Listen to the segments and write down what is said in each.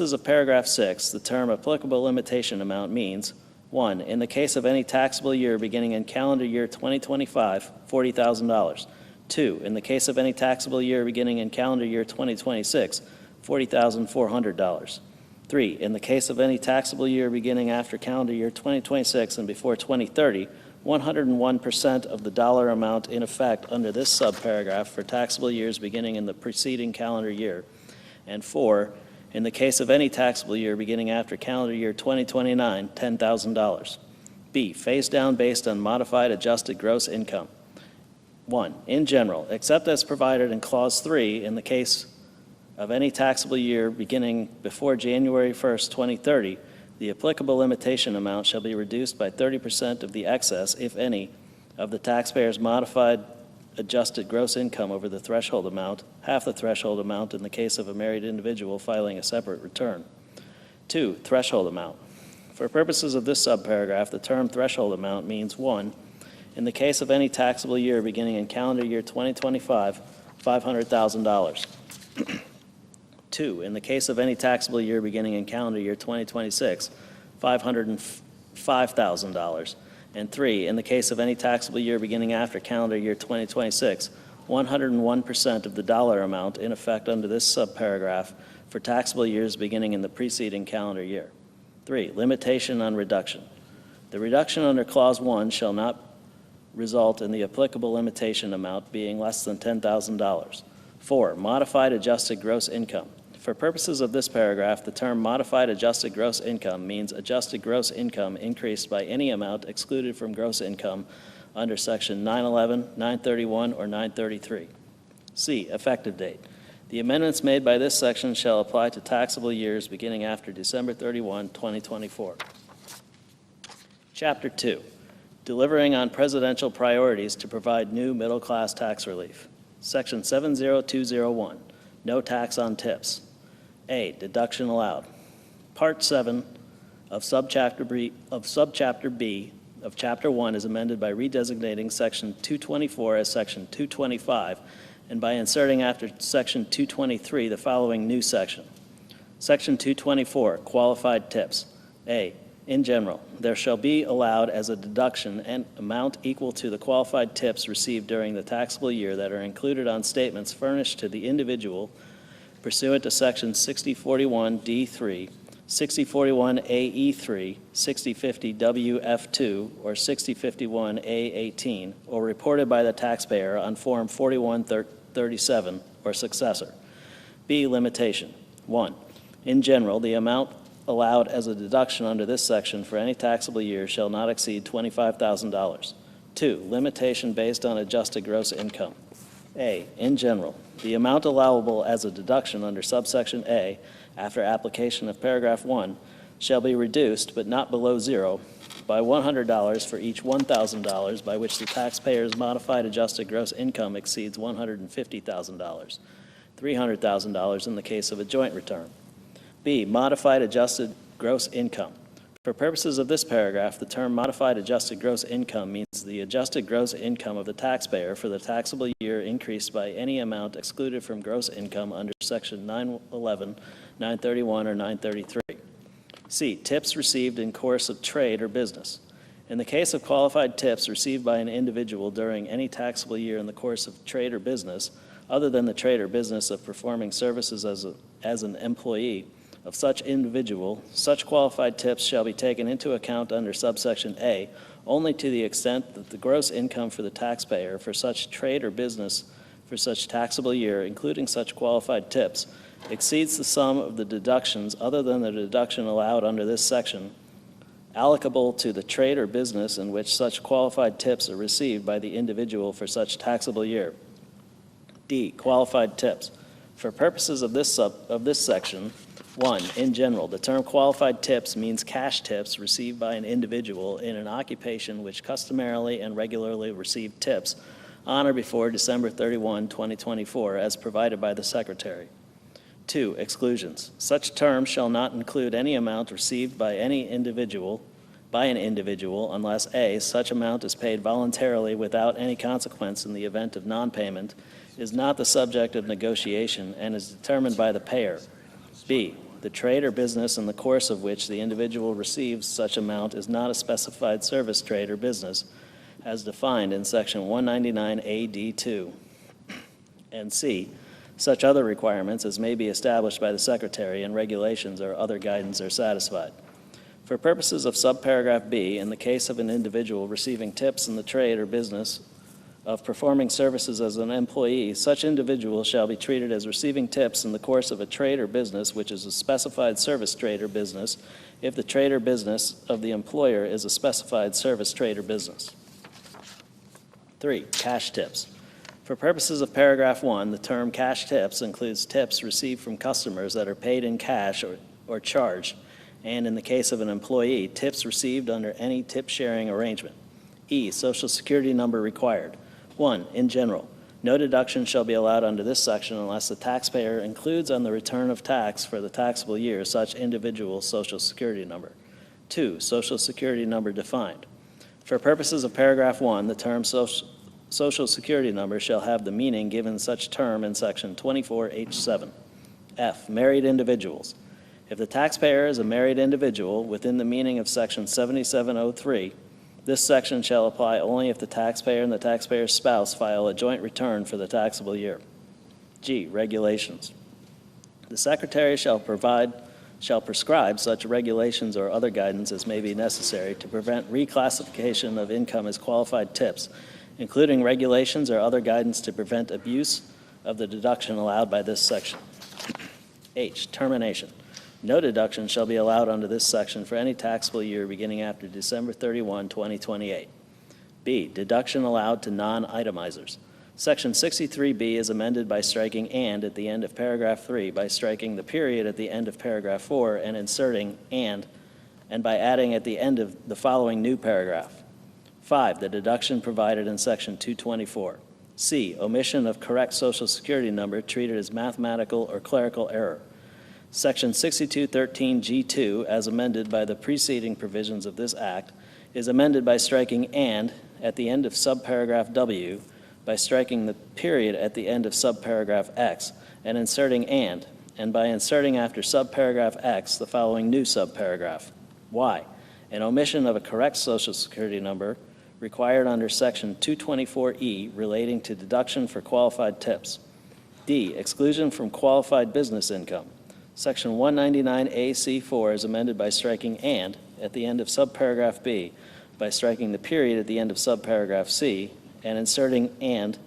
Of paragraph 6, the term applicable limitation amount means 1. In the case of any taxable year beginning in calendar year 2025, $40,000. 2. In the case of any taxable year beginning in calendar year 2026, $40,400. 3. In the case of any taxable year beginning after calendar year 2026 and before 2030, 101% of the dollar amount in effect under this subparagraph for taxable years beginning in the preceding calendar year. And 4. In the case of any taxable year beginning after calendar year 2029, $10,000. B, phase down based on modified adjusted gross income. 1. In general, except as provided in Clause 3, in the case of any taxable year beginning before January 1st, 2030, the applicable limitation amount shall be reduced by 30% of the excess, if any, of the taxpayer's modified adjusted gross income over the threshold amount, half the threshold amount in the case of a married individual filing a separate return. 2. Threshold amount. For purposes of this subparagraph, the term threshold amount means 1. In the case of any taxable year beginning in calendar year 2025, $500,000. 2. In the case of any taxable year beginning in calendar year 2026, $505,000. And 3, in the case of any taxable year beginning after calendar year 2026, 101% of the dollar amount in effect under this subparagraph for taxable years beginning in the preceding calendar year. 3, limitation on reduction. The reduction under Clause 1 shall not result in the applicable limitation amount being less than $10,000. 4, modified adjusted gross income. For purposes of this paragraph, the term modified adjusted gross income means adjusted gross income increased by any amount excluded from gross income under Section 911, 931, or 933. C, effective date. The amendments made by this section shall apply to taxable years beginning after December 31, 2024. Chapter 2, delivering on presidential priorities to provide new middle-class tax relief. Section 70201, no tax on tips. A, deduction allowed. Part 7 of Subchapter B of Chapter 1 is amended by redesignating Section 224 as Section 225 and by inserting after Section 223 the following new section. Section 224, qualified tips. A, in general, there shall be allowed as a deduction an amount equal to the qualified tips received during the taxable year that are included on statements furnished to the individual pursuant to Section 6041D3, 6041AE3, 6050WF2, or 6051A18, or reported by the taxpayer on Form 4137 or successor. B, limitation. 1. In general, the amount allowed as a deduction under this section for any taxable year shall not exceed $25,000. 2. Limitation based on adjusted gross income. A, in general, the amount allowable as a deduction under subsection A after application of paragraph 1 shall be reduced, but not below zero, by $100 for each $1,000 by which the taxpayer's modified adjusted gross income exceeds $150,000, $300,000 in the case of a joint return. B, modified adjusted gross income. For purposes of this paragraph, the term modified adjusted gross income means the adjusted gross income of the taxpayer for the taxable year increased by any amount excluded from gross income under Section 911, 931, or 933. C, tips received in course of trade or business. In the case of qualified tips received by an individual during any taxable year in the course of trade or business, other than the trade or business of performing services as an employee of such individual, such qualified tips shall be taken into account under subsection A only to the extent that the gross income for the taxpayer for such trade or business for such taxable year, including such qualified tips, exceeds the sum of the deductions other than the deduction allowed under this section, allocable to the trade or business in which such qualified tips are received by the individual for such taxable year. D, qualified tips. For purposes of this section, 1, in general, the term qualified tips means cash tips received by an individual in an occupation which customarily and regularly received tips on or before December 31, 2024, as provided by the Secretary. 2, exclusions. Such term shall not include any amount received by an individual unless A, such amount is paid voluntarily without any consequence in the event of non-payment, is not the subject of negotiation, and is determined by the payer. B, the trade or business in the course of which the individual receives such amount is not a specified service, trade, or business as defined in Section 199AD2. And C, such other requirements as may be established by the Secretary and regulations or other guidance are satisfied. For purposes of subparagraph B, in the case of an individual receiving tips in the trade or business of performing services as an employee, such individual shall be treated as receiving tips in the course of a trade or business which is a specified service, trade, or business if the trade or business of the employer is a specified service, trade, or business. 3. Cash tips. For purposes of paragraph 1, the term cash tips includes tips received from customers that are paid in cash or charged, and in the case of an employee, tips received under any tip-sharing arrangement. E. Social Security number required. 1. In general, no deduction shall be allowed under this section unless the taxpayer includes on the return of tax for the taxable year such individual's Social Security number. 2. Social Security number defined. For purposes of paragraph 1, the term Social Security number shall have the meaning given such term in Section 24H7. F. Married individuals. If the taxpayer is a married individual within the meaning of Section 7703, this section shall apply only if the taxpayer and the taxpayer's spouse file a joint return for the taxable year. G. Regulations. The Secretary shall prescribe such regulations or other guidance as may be necessary to prevent reclassification of income as qualified tips, including regulations or other guidance to prevent abuse of the deduction allowed by this section. H. Termination. No deduction shall be allowed under this section for any taxable year beginning after December 31, 2028. B. Deduction allowed to non-itemizers. Section 63B is amended by striking "and" at the end of paragraph 3, by striking the period at the end of paragraph 4 and inserting and by adding at the end of the following new paragraph. 5. The deduction provided in Section 224. C. Omission of correct Social Security number treated as mathematical or clerical error. Section 6213G2, as amended by the preceding provisions of this Act, is amended by striking "and" at the end of subparagraph W, by striking the period at the end of subparagraph X, and inserting "and by inserting after subparagraph X the following new subparagraph. Y. An omission of a correct Social Security number required under Section 224E relating to deduction for qualified tips. D. Exclusion from qualified business income. Section 199AC4 is amended by striking "and" at the end of subparagraph B, by striking the period at the end of subparagraph C, and inserting and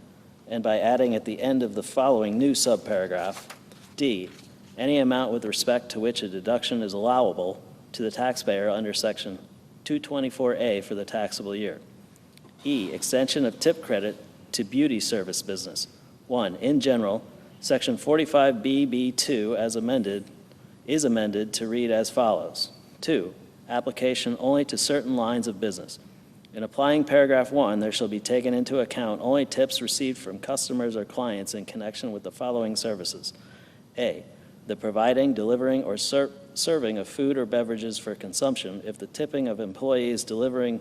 by adding at the end of the following new subparagraph. D. Any amount with respect to which a deduction is allowable to the taxpayer under Section 224A for the taxable year. E. Extension of tip credit to beauty service business. 1. In general, Section 45BB2 as amended is amended to read as follows. 2. Application only to certain lines of business. In applying paragraph 1, there shall be taken into account only tips received from customers or clients in connection with the following services. A. The providing, delivering, or serving of food or beverages for consumption if the tipping of employees delivering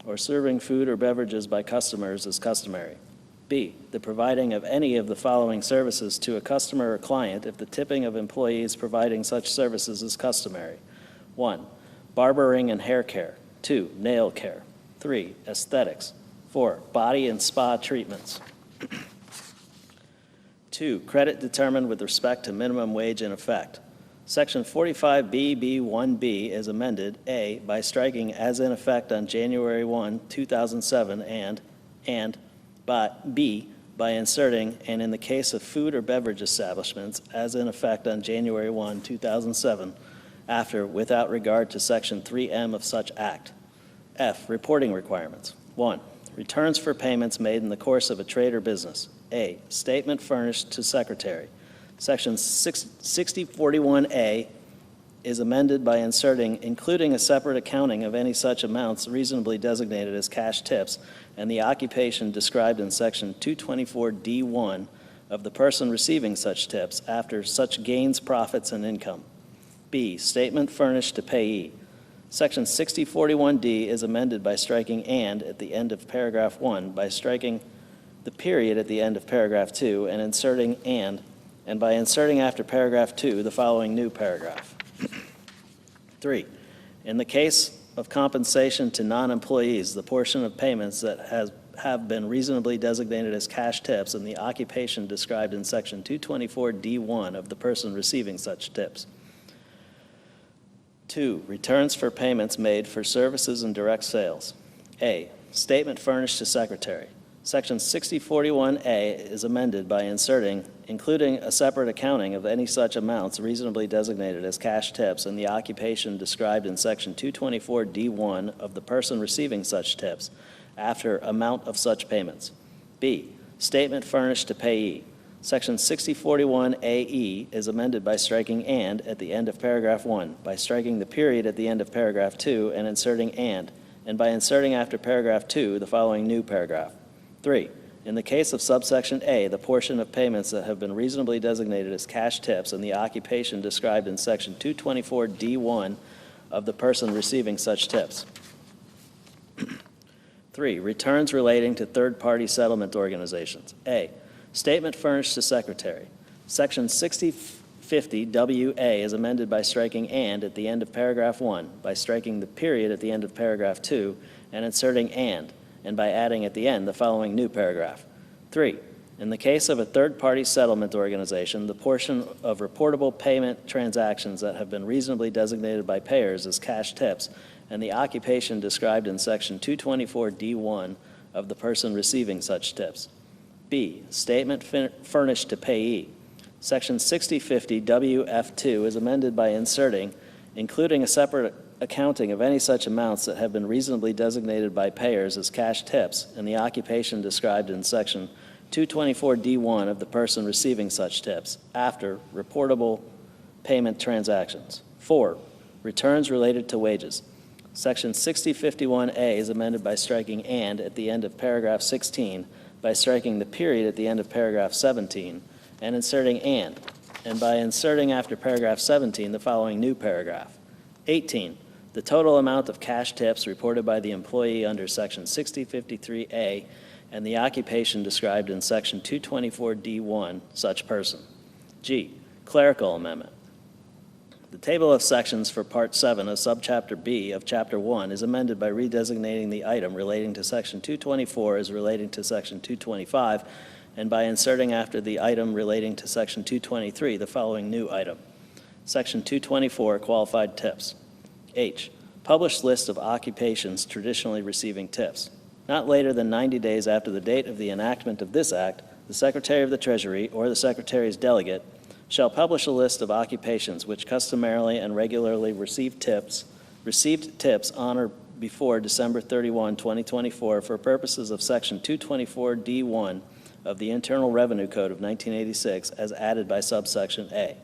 or serving food or beverages by customers is customary. B. The providing of any of the following services to a customer or client if the tipping of employees providing such services is customary. 1. Barbering and hair care. 2. Nail care. 3. Aesthetics. 4. Body and spa treatments. 2. Credit determined with respect to minimum wage in effect. Section 45BB1B is amended, A, by striking "as in effect on January 1, 2007, and B, by inserting "and in the case of food or beverage establishments, as in effect on January 1, 2007, after, without regard to Section 3M of such Act." F. Reporting requirements. 1. Returns for payments made in the course of a trade or business. A. Statement furnished to Secretary. Section 6041A is amended by inserting "including a separate accounting of any such amounts reasonably designated as cash tips and the occupation described in Section 224D1 of the person receiving such tips after such gains, profits, and income." B. Statement furnished to payee. Section 6041D is amended by striking "and" at the end of paragraph 1, by striking the period at the end of paragraph 2 and inserting and and by inserting after paragraph 2 the following new paragraph. 3, in the case of compensation to non-employees, the portion of payments that have been reasonably designated as cash tips in the occupation described in Section 224D1 of the person receiving such tips. 2, returns for payments made for services and direct sales. A, statement furnished to Secretary. Section 6041A is amended by inserting, including a separate accounting of any such amounts reasonably designated as cash tips in the occupation described in Section 224D1 of the person receiving such tips, after amount of such payments. B, statement furnished to payee. Section 6041AE is amended by striking "and" at the end of paragraph 1, by striking the period at the end of paragraph 2 and inserting "and by inserting after paragraph 2 the following new paragraph. 3, in the case of subsection A, the portion of payments that have been reasonably designated as cash tips in the occupation described in Section 224D1 of the person receiving such tips. 3, returns relating to third-party settlement organizations. A, statement furnished to Secretary. Section 6050WA is amended by striking "and" at the end of paragraph 1, by striking the period at the end of paragraph 2, and inserting "and by adding at the end the following new paragraph. 3, in the case of a third-party settlement organization, the portion of reportable payment transactions that have been reasonably designated by payers as cash tips and the occupation described in Section 224D1 of the person receiving such tips. B, statement furnished to payee. Section 6050WF2 is amended by inserting, including a separate accounting of any such amounts that have been reasonably designated by payers as cash tips in the occupation described in Section 224D1 of the person receiving such tips, after reportable payment transactions. 4, returns related to wages. Section 6051A is amended by striking "and" at the end of paragraph 16, by striking the period at the end of paragraph 17, and inserting "and by inserting after paragraph 17 the following new paragraph. 18, the total amount of cash tips reported by the employee under Section 6053A and the occupation described in Section 224D1, such person. G, clerical amendment. The table of sections for Part 7 of Subchapter B of Chapter 1 is amended by redesignating the item relating to Section 224 as relating to Section 225, and by inserting after the item relating to Section 223 the following new item. Section 224, qualified tips. H, published list of occupations traditionally receiving tips. Not later than 90 days after the date of the enactment of this Act, the Secretary of the Treasury or the Secretary's delegate shall publish a list of occupations which customarily and regularly received tips on or before December 31, 2024 for purposes of Section 224D1 of the Internal Revenue Code of 1986 as added by subsection A.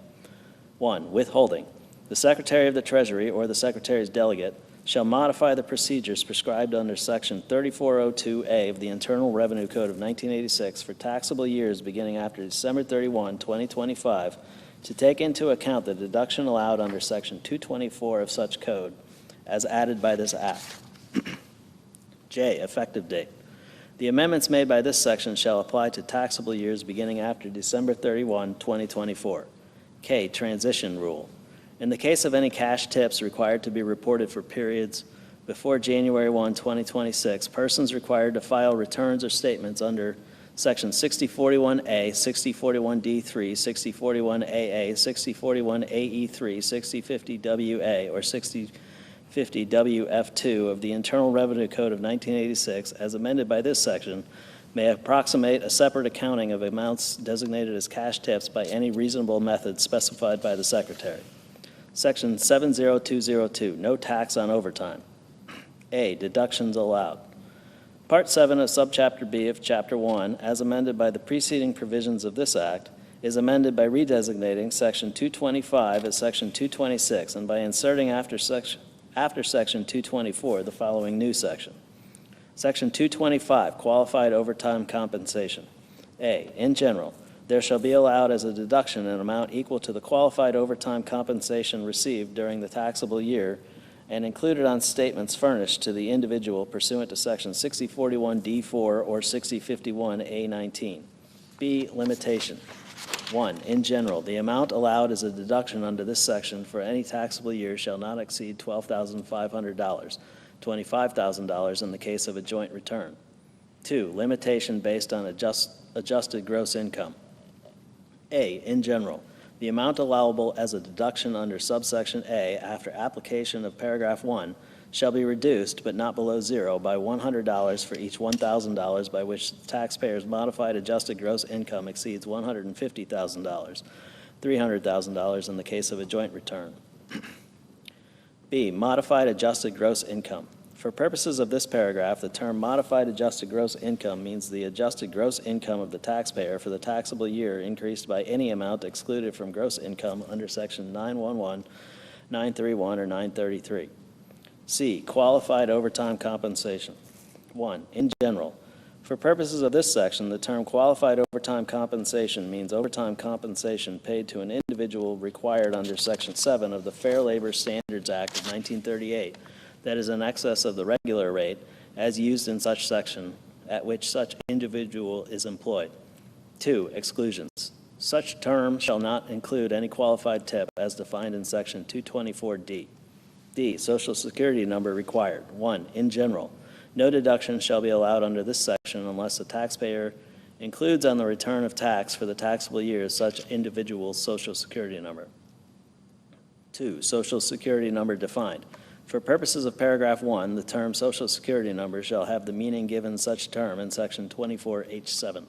1, withholding. The Secretary of the Treasury or the Secretary's delegate shall modify the procedures prescribed under Section 3402A of the Internal Revenue Code of 1986 for taxable years beginning after December 31, 2025, to take into account the deduction allowed under Section 224 of such code as added by this Act. J, effective date. The amendments made by this section shall apply to taxable years beginning after December 31, 2024. K, transition rule. In the case of any cash tips required to be reported for periods before January 1, 2026, persons required to file returns or statements under Section 6041A, 6041D3, 6041AA, 6041AE3, 6050WA, or 6050WF2 of the Internal Revenue Code of 1986, as amended by this section, may approximate a separate accounting of amounts designated as cash tips by any reasonable method specified by the Secretary. Section 70202, no tax on overtime. A, deductions allowed. Part 7 of Subchapter B of Chapter 1, as amended by the preceding provisions of this Act, is amended by redesignating Section 225 as Section 226 and by inserting after Section 224 the following new section. Section 225, qualified overtime compensation. A, in general, there shall be allowed as a deduction an amount equal to the qualified overtime compensation received during the taxable year and included on statements furnished to the individual pursuant to Section 6041D4 or 6051A19. B, limitation. 1. In general, the amount allowed as a deduction under this section for any taxable year shall not exceed $12,500, $25,000 in the case of a joint return. 2. Limitation based on adjusted gross income. A. In general, the amount allowable as a deduction under subsection A after application of paragraph 1 shall be reduced, but not below zero, by $100 for each $1,000 by which the taxpayer's modified adjusted gross income exceeds $150,000, $300,000 in the case of a joint return. B. Modified adjusted gross income. For purposes of this paragraph, the term modified adjusted gross income means the adjusted gross income of the taxpayer for the taxable year increased by any amount excluded from gross income under section 911, 931, or 933. C. Qualified overtime compensation. 1. In general, for purposes of this section, the term qualified overtime compensation means overtime compensation paid to an individual required under Section 7 of the Fair Labor Standards Act of 1938 that is in excess of the regular rate as used in such section at which such individual is employed. 2. Exclusions. Such term shall not include any qualified tip as defined in Section 224D. D. Social Security number required. 1. In general, no deduction shall be allowed under this section unless the taxpayer includes on the return of tax for the taxable year such individual's Social Security number. 2. Social Security number defined. For purposes of paragraph 1, the term Social Security number shall have the meaning given such term in section 24H7.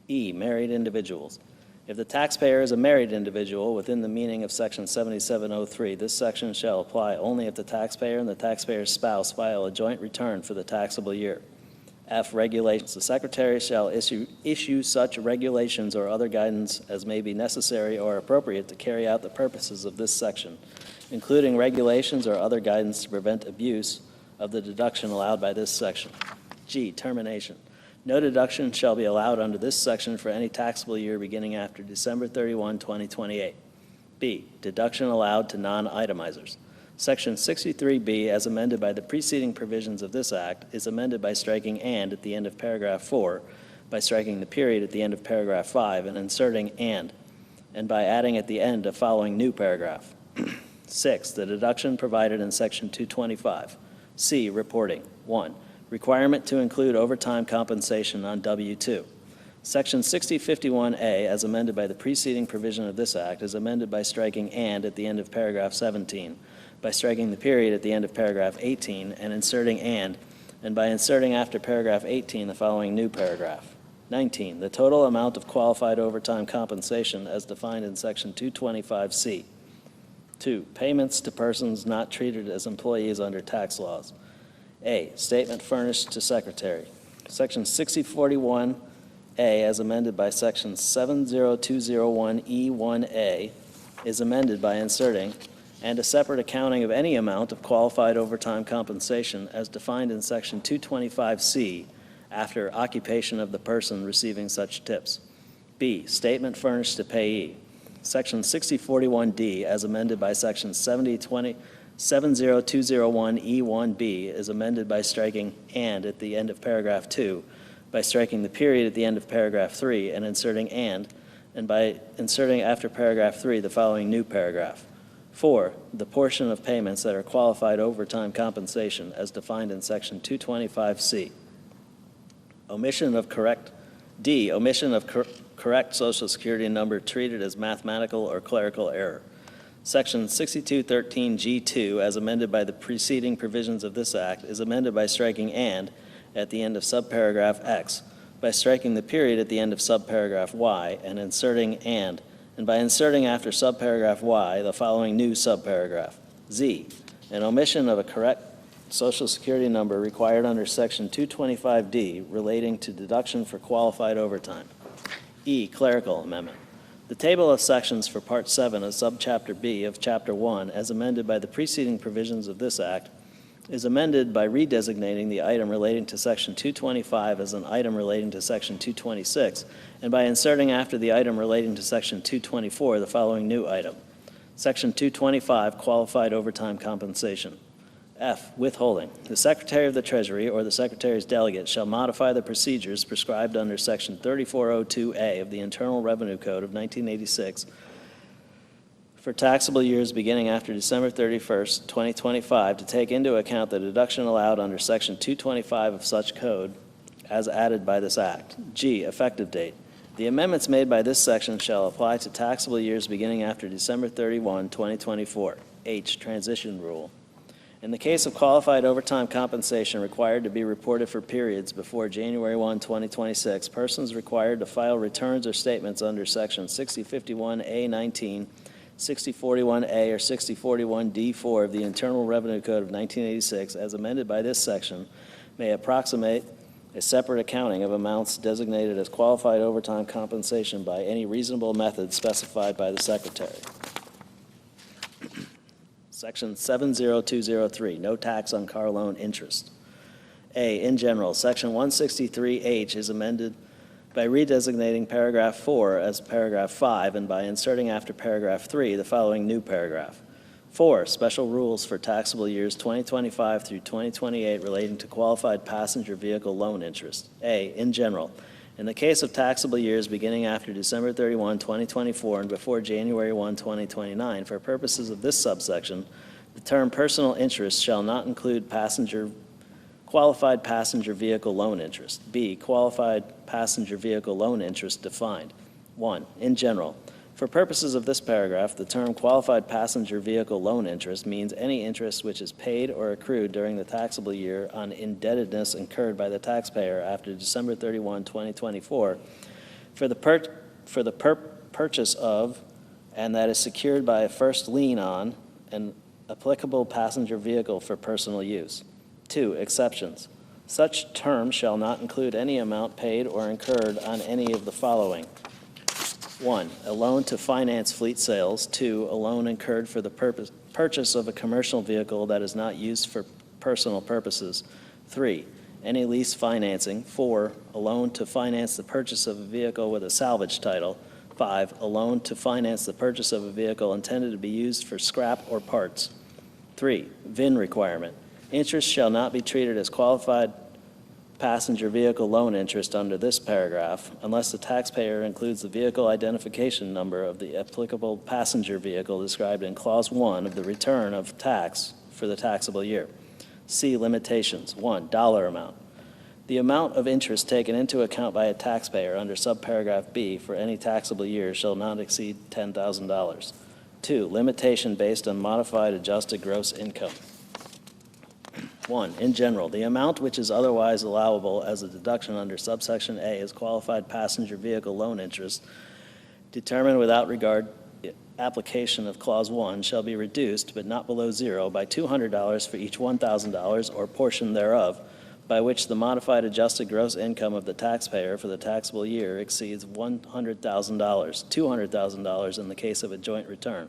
E. Married individuals. If the taxpayer is a married individual within the meaning of section 7703, this section shall apply only if the taxpayer and the taxpayer's spouse file a joint return for the taxable year. F. Regulations. The Secretary shall issue such regulations or other guidance as may be necessary or appropriate to carry out the purposes of this section, including regulations or other guidance to prevent abuse of the deduction allowed by this section. G. Termination. No deduction shall be allowed under this section for any taxable year beginning after December 31, 2028. B. Deduction allowed to non-itemizers. Section 63B, as amended by the preceding provisions of this Act, is amended by striking "and" at the end of paragraph 4, by striking the period at the end of paragraph 5 and inserting "and by adding at the end a following new paragraph. 6. The deduction provided in section 225. C. Reporting. 1. Requirement to include overtime compensation on W-2. Section 6051A, as amended by the preceding provision of this Act, is amended by striking "and" at the end of paragraph 17, by striking the period at the end of paragraph 18 and inserting "and by inserting after paragraph 18 the following new paragraph. 19. The total amount of qualified overtime compensation as defined in section 225C. 2. Payments to persons not treated as employees under tax laws. A. Statement furnished to Secretary. Section 6041A, as amended by section 70201E1A, is amended by inserting "and a separate accounting of any amount of qualified overtime compensation as defined in section 225C after occupation of the person receiving such tips." B. Statement furnished to payee. Section 6041D, as amended by section 70201E1B, is amended by striking "and" at the end of paragraph 2, by striking the period at the end of paragraph 3 and inserting "and by inserting after paragraph 3 the following new paragraph. 4. The portion of payments that are qualified overtime compensation as defined in section 225C. Omission of correct Social Security number treated as mathematical or clerical error. Section 6213G2, as amended by the preceding provisions of this Act, is amended by striking "and" at the end of subparagraph X, by striking the period at the end of subparagraph Y and inserting "and by inserting after subparagraph Y the following new subparagraph. Z. An omission of a correct Social Security number required under section 225D relating to deduction for qualified overtime. E. Clerical amendment. The table of sections for Part 7 of Subchapter B of Chapter 1, as amended by the preceding provisions of this Act, is amended by redesignating the item relating to Section 225 as an item relating to Section 226, and by inserting after the item relating to Section 224 the following new item. Section 225, Qualified Overtime Compensation. F, withholding. The Secretary of the Treasury or the Secretary's delegate shall modify the procedures prescribed under Section 3402A of the Internal Revenue Code of 1986 for taxable years beginning after December 31st, 2025, to take into account the deduction allowed under Section 225 of such code as added by this act. G, effective date. The amendments made by this section shall apply to taxable years beginning after December 31, 2024. H, transition rule. In the case of qualified overtime compensation required to be reported for periods before January 1, 2026, persons required to file returns or statements under Section 6051A19, 6041A, or 6041D4 of the Internal Revenue Code of 1986, as amended by this section, may approximate a separate accounting of amounts designated as qualified overtime compensation by any reasonable method specified by the Secretary. Section 70203, no tax on car loan interest. A, in general, Section 163H is amended by redesignating paragraph 4 as paragraph 5 and by inserting after paragraph 3 the following new paragraph. 4, special rules for taxable years 2025 through 2028 relating to qualified passenger vehicle loan interest. A, in general, in the case of taxable years beginning after December 31, 2024 and before January 1, 2029, for purposes of this subsection, the term personal interest shall not include qualified passenger vehicle loan interest. B, qualified passenger vehicle loan interest defined. 1, in general, for purposes of this paragraph, the term qualified passenger vehicle loan interest means any interest which is paid or accrued during the taxable year on indebtedness incurred by the taxpayer after December 31, 2024 for the purchase of and that is secured by a first lien on an applicable passenger vehicle for personal use. 2, exceptions. Such term shall not include any amount paid or incurred on any of the following. 1, a loan to finance fleet sales. 2, a loan incurred for the purchase of a commercial vehicle that is not used for personal purposes. 3, any lease financing. 4, a loan to finance the purchase of a vehicle with a salvage title. 5, a loan to finance the purchase of a vehicle intended to be used for scrap or parts. 3, VIN requirement. Interest shall not be treated as qualified passenger vehicle loan interest under this paragraph unless the taxpayer includes the vehicle identification number of the applicable passenger vehicle described in Clause 1 of the return of tax for the taxable year. C, limitations. 1, dollar amount. The amount of interest taken into account by a taxpayer under subparagraph B for any taxable year shall not exceed $10,000. 2, limitation based on modified adjusted gross income. 1, in general, the amount which is otherwise allowable as a deduction under subsection A as qualified passenger vehicle loan interest determined without regard to the application of Clause 1 shall be reduced, but not below zero, by $200 for each $1,000 or portion thereof by which the modified adjusted gross income of the taxpayer for the taxable year exceeds $100,000, $200,000 in the case of a joint return.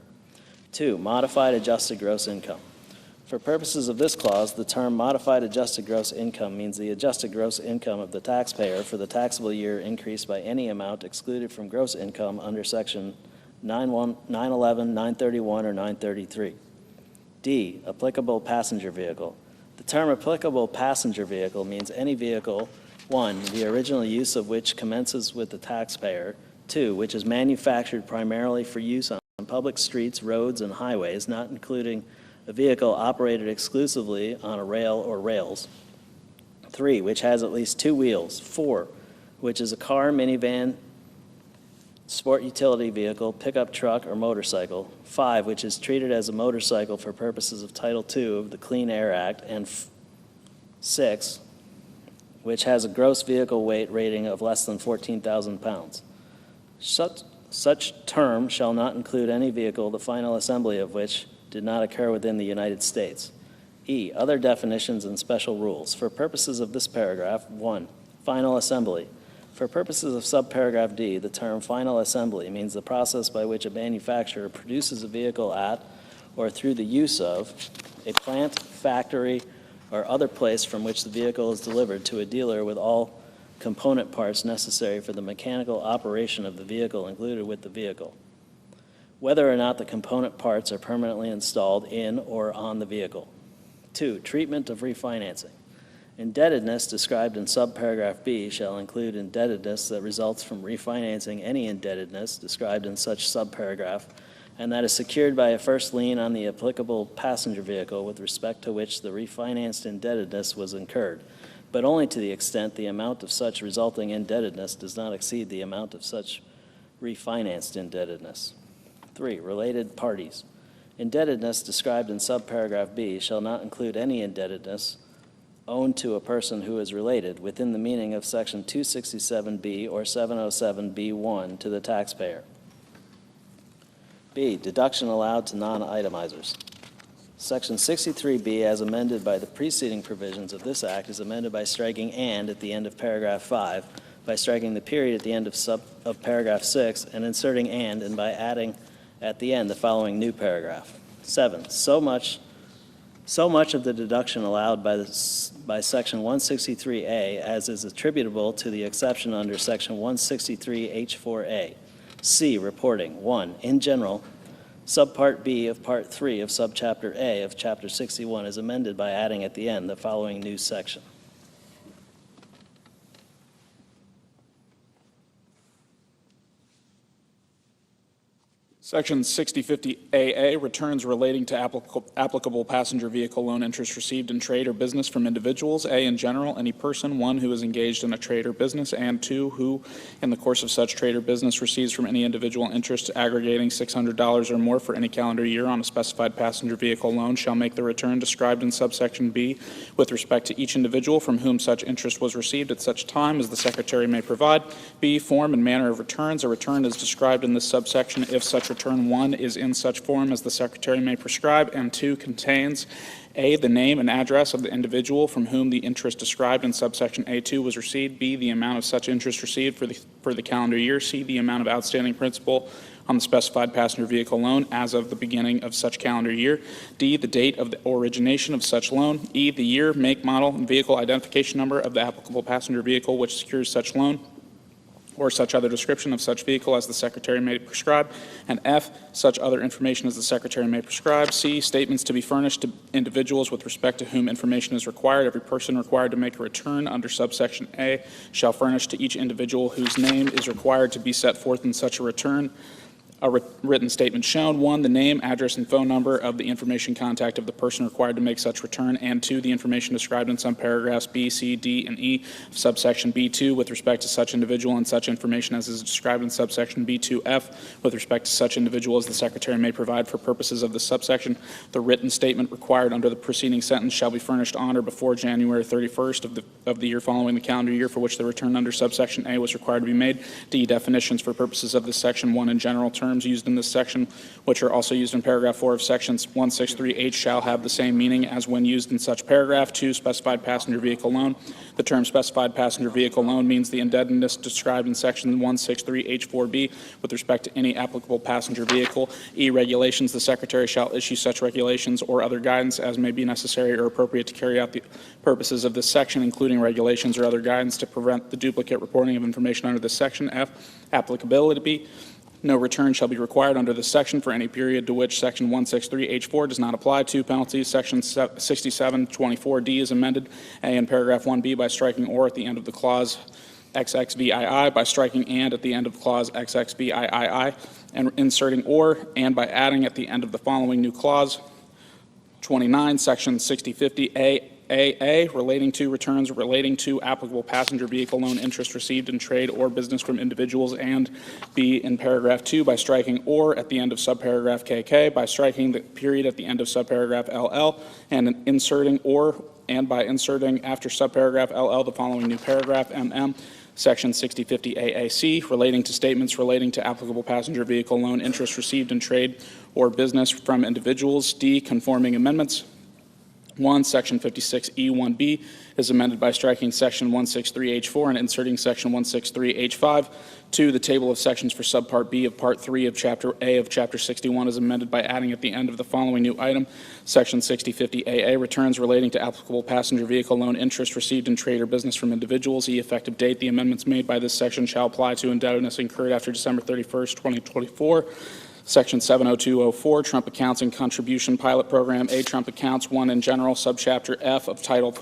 2, modified adjusted gross income. For purposes of this clause, the term modified adjusted gross income means the adjusted gross income of the taxpayer for the taxable year increased by any amount excluded from gross income under Section 911, 931, or 933. D, applicable passenger vehicle. The term applicable passenger vehicle means any vehicle, 1, the original use of which commences with the taxpayer, 2, which is manufactured primarily for use on public streets, roads, and highways, not including a vehicle operated exclusively on a rail or rails. 3, which has at least 2 wheels. 4, which is a car, minivan, sport utility vehicle, pickup truck, or motorcycle. 5, which is treated as a motorcycle for purposes of Title II of the Clean Air Act. And 6, which has a gross vehicle weight rating of less than 14,000 pounds. Such term shall not include any vehicle, the final assembly of which did not occur within the United States. E, other definitions and special rules. For purposes of this paragraph, 1, final assembly. For purposes of subparagraph D, the term final assembly means the process by which a manufacturer produces a vehicle at or through the use of a plant, factory, or other place from which the vehicle is delivered to a dealer with all component parts necessary for the mechanical operation of the vehicle included with the vehicle, whether or not the component parts are permanently installed in or on the vehicle. 2. Treatment of refinancing. Indebtedness described in subparagraph B shall include indebtedness that results from refinancing any indebtedness described in such subparagraph, and that is secured by a first lien on the applicable passenger vehicle with respect to which the refinanced indebtedness was incurred, but only to the extent the amount of such resulting indebtedness does not exceed the amount of such refinanced indebtedness. 3. Related parties. Indebtedness described in subparagraph B shall not include any indebtedness owned to a person who is related within the meaning of Section 267B or 707B1 to the taxpayer. B. Deduction allowed to non-itemizers. Section 63B, as amended by the preceding provisions of this Act, is amended by striking "and" at the end of paragraph 5, by striking the period at the end of paragraph 6, and inserting and by adding at the end the following new paragraph. 7. So much of the deduction allowed by Section 163A as is attributable to the exception under Section 163H4A. C. Reporting. 1. In general, Subpart B of Part 3 of Subchapter A of Chapter 61 is amended by adding at the end the following new section. Section 6050AA, returns relating to applicable passenger vehicle loan interest received in trade or business from individuals. A, in general, any person, 1, who is engaged in a trade or business, and 2, who, in the course of such trade or business, receives from any individual interest aggregating $600 or more for any calendar year on a specified passenger vehicle loan, shall make the return described in subsection B with respect to each individual from whom such interest was received at such time as the Secretary may provide. B, form and manner of returns. A return is described in this subsection if such return 1 is in such form as the Secretary may prescribe, and 2 contains A, the name and address of the individual from whom the interest described in subsection A2 was received, B, the amount of such interest received for the calendar year, C, the amount of outstanding principal on the specified passenger vehicle loan as of the beginning of such calendar year, D, the date of the origination of such loan, E, the year, make, model, and vehicle identification number of the applicable passenger vehicle which secures such loan, or such other description of such vehicle as the Secretary may prescribe, and F, such other information as the Secretary may prescribe. C, statements to be furnished to individuals with respect to whom information is required. Every person required to make a return under subsection A shall furnish to each individual whose name is required to be set forth in such a return a written statement shown. 1, the name, address, and phone number of the information contact of the person required to make such return, and 2, the information described in some paragraphs B, C, D, and E of subsection B2 with respect to such individual, and such information as is described in subsection B2F with respect to such individual as the Secretary may provide for purposes of this subsection. The written statement required under the preceding sentence shall be furnished on or before January 31st of the year following the calendar year for which the return under subsection A was required to be made. D, definitions for purposes of this section. 1, in general terms used in this section, which are also used in paragraph 4 of section 163H, shall have the same meaning as when used in such paragraph. 2, specified passenger vehicle loan. The term specified passenger vehicle loan means the indebtedness described in section 163H4B with respect to any applicable passenger vehicle. E, regulations. The Secretary shall issue such regulations or other guidance as may be necessary or appropriate to carry out the purposes of this section, including regulations or other guidance to prevent the duplicate reporting of information under this section. F, applicability. No return shall be required under this section for any period to which section 163H4 does not apply. 2, penalties. Section 6724D is amended. A, in paragraph 1B by striking or at the end of the clause XXVII, by striking and at the end of clause XXVIII, and inserting or and by adding at the end of the following new clause. 29, section 6050A. Relating to returns relating to applicable passenger vehicle loan interest received in trade or business from individuals, and B, in paragraph 2 by striking or at the end of subparagraph KK, by striking the period at the end of subparagraph LL, and inserting or and by inserting after subparagraph LL the following new paragraph MM. Section 6050AAC, relating to statements relating to applicable passenger vehicle loan interest received in trade or business from individuals. D, conforming amendments. 1, section 56E1B is amended by striking section 163H4 and inserting section 163H5. 2, the table of sections for subpart B of part 3 of chapter A of chapter 61 is amended by adding at the end of the following new item. Section 6050AA, returns relating to applicable passenger vehicle loan interest received in trade or business from individuals. E, effective date. The amendments made by this section shall apply to indebtedness incurred after December 31st, 2024. Section 70204, Trump Accounts and Contribution Pilot Program. A, Trump Accounts, 1 in general, subchapter F of Title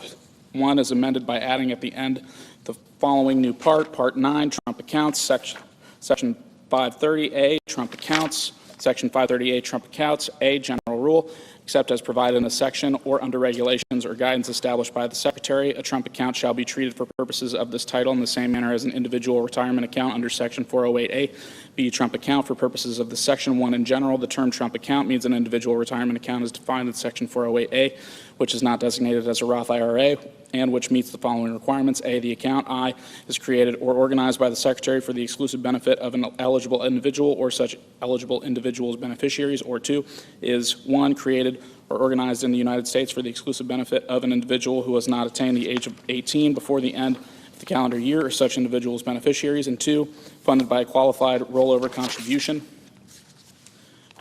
1 is amended by adding at the end the following new part, Part 9, Trump Accounts, Section 530A, Trump Accounts, Section 530A, Trump Accounts, A, General Rule, except as provided in a section or under regulations or guidance established by the Secretary, a Trump account shall be treated for purposes of this title in the same manner as an individual retirement account under Section 408A. B, Trump account for purposes of this section. 1, in general, the term Trump account means an individual retirement account is defined in Section 408A, which is not designated as a Roth IRA, and which meets the following requirements. A, the account, I, is created or organized by the Secretary for the exclusive benefit of an eligible individual or such eligible individual's beneficiaries, or 2, is 1, created or organized in the United States for the exclusive benefit of an individual who has not attained the age of 18 before the end of the calendar year or such individual's beneficiaries, and 2, funded by a qualified rollover contribution.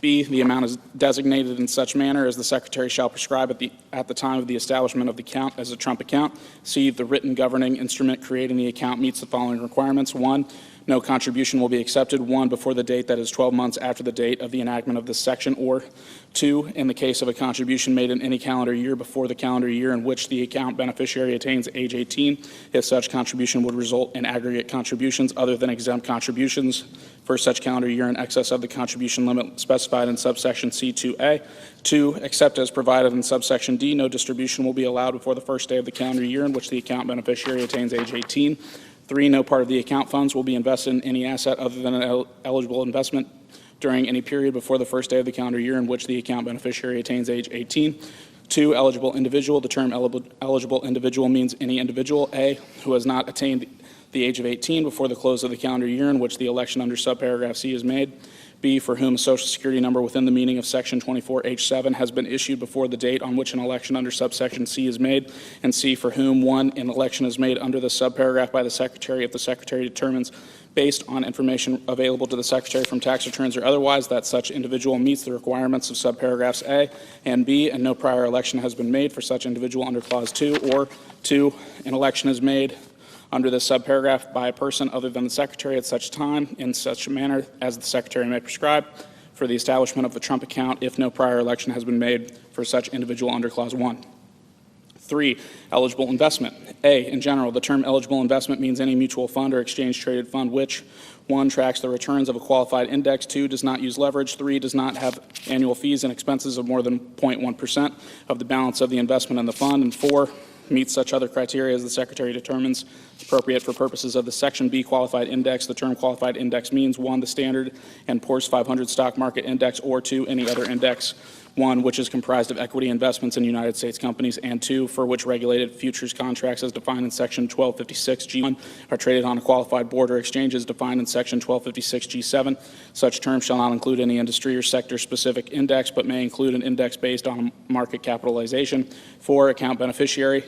B, the amount is designated in such manner as the Secretary shall prescribe at the time of the establishment of the account as a Trump account. C, the written governing instrument creating the account meets the following requirements. 1, no contribution will be accepted, 1, before the date that is 12 months after the date of the enactment of this section, or 2, in the case of a contribution made in any calendar year before the calendar year in which the account beneficiary attains age 18, if such contribution would result in aggregate contributions other than exempt contributions for such calendar year in excess of the contribution limit specified in subsection C2A. 2, except as provided in subsection D, no distribution will be allowed before the first day of the calendar year in which the account beneficiary attains age 18. 3, no part of the account funds will be invested in any asset other than an eligible investment during any period before the first day of the calendar year in which the account beneficiary attains age 18. 2, eligible individual. The term eligible individual means any individual, A, who has not attained the age of 18 before the close of the calendar year in which the election under subparagraph C is made. B, for whom a Social Security number within the meaning of Section 24H7 has been issued before the date on which an election under subsection C is made. And C, for whom, 1, an election is made under the subparagraph by the Secretary if the Secretary determines, based on information available to the Secretary from tax returns or otherwise, that such individual meets the requirements of subparagraphs A and B, and no prior election has been made for such individual under Clause 2, or 2, an election is made under this subparagraph by a person other than the Secretary at such time in such a manner as the Secretary may prescribe for the establishment of the Trump account if no prior election has been made for such individual under Clause 1. 3, eligible investment. A, in general, the term eligible investment means any mutual fund or exchange-traded fund which, 1, tracks the returns of a qualified index, 2, does not use leverage, 3, does not have annual fees and expenses of more than 0.1% of the balance of the investment in the fund, and 4, meets such other criteria as the Secretary determines appropriate for purposes of the Section B qualified index. The term qualified index means 1, the Standard & Poor's 500 stock market index, or 2, any other index. 1, which is comprised of equity investments in United States companies, and 2, for which regulated futures contracts as defined in Section 1256G1 are traded on a qualified board or exchange as defined in Section 1256G7. Such terms shall not include any industry or sector-specific index, but may include an index based on market capitalization. 4, account beneficiary.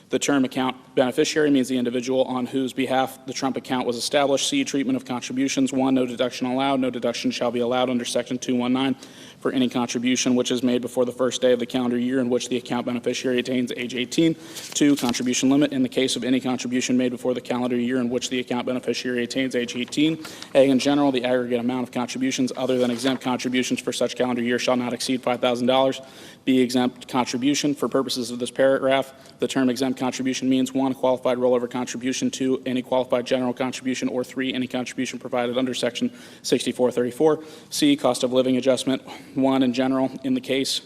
The term account beneficiary means the individual on whose behalf the Trump account was established. C, treatment of contributions. 1, no deduction allowed. No deduction shall be allowed under Section 219 for any contribution which is made before the first day of the calendar year in which the account beneficiary attains age 18. 2, contribution limit. In the case of any contribution made before the calendar year in which the account beneficiary attains age 18. A, in general, the aggregate amount of contributions other than exempt contributions for such calendar year shall not exceed $5,000. B, exempt contribution. For purposes of this paragraph, the term exempt contribution means 1, qualified rollover contribution, 2, any qualified general contribution, or 3, any contribution provided under Section 6434. C, cost of living adjustment. 1, in general, in the case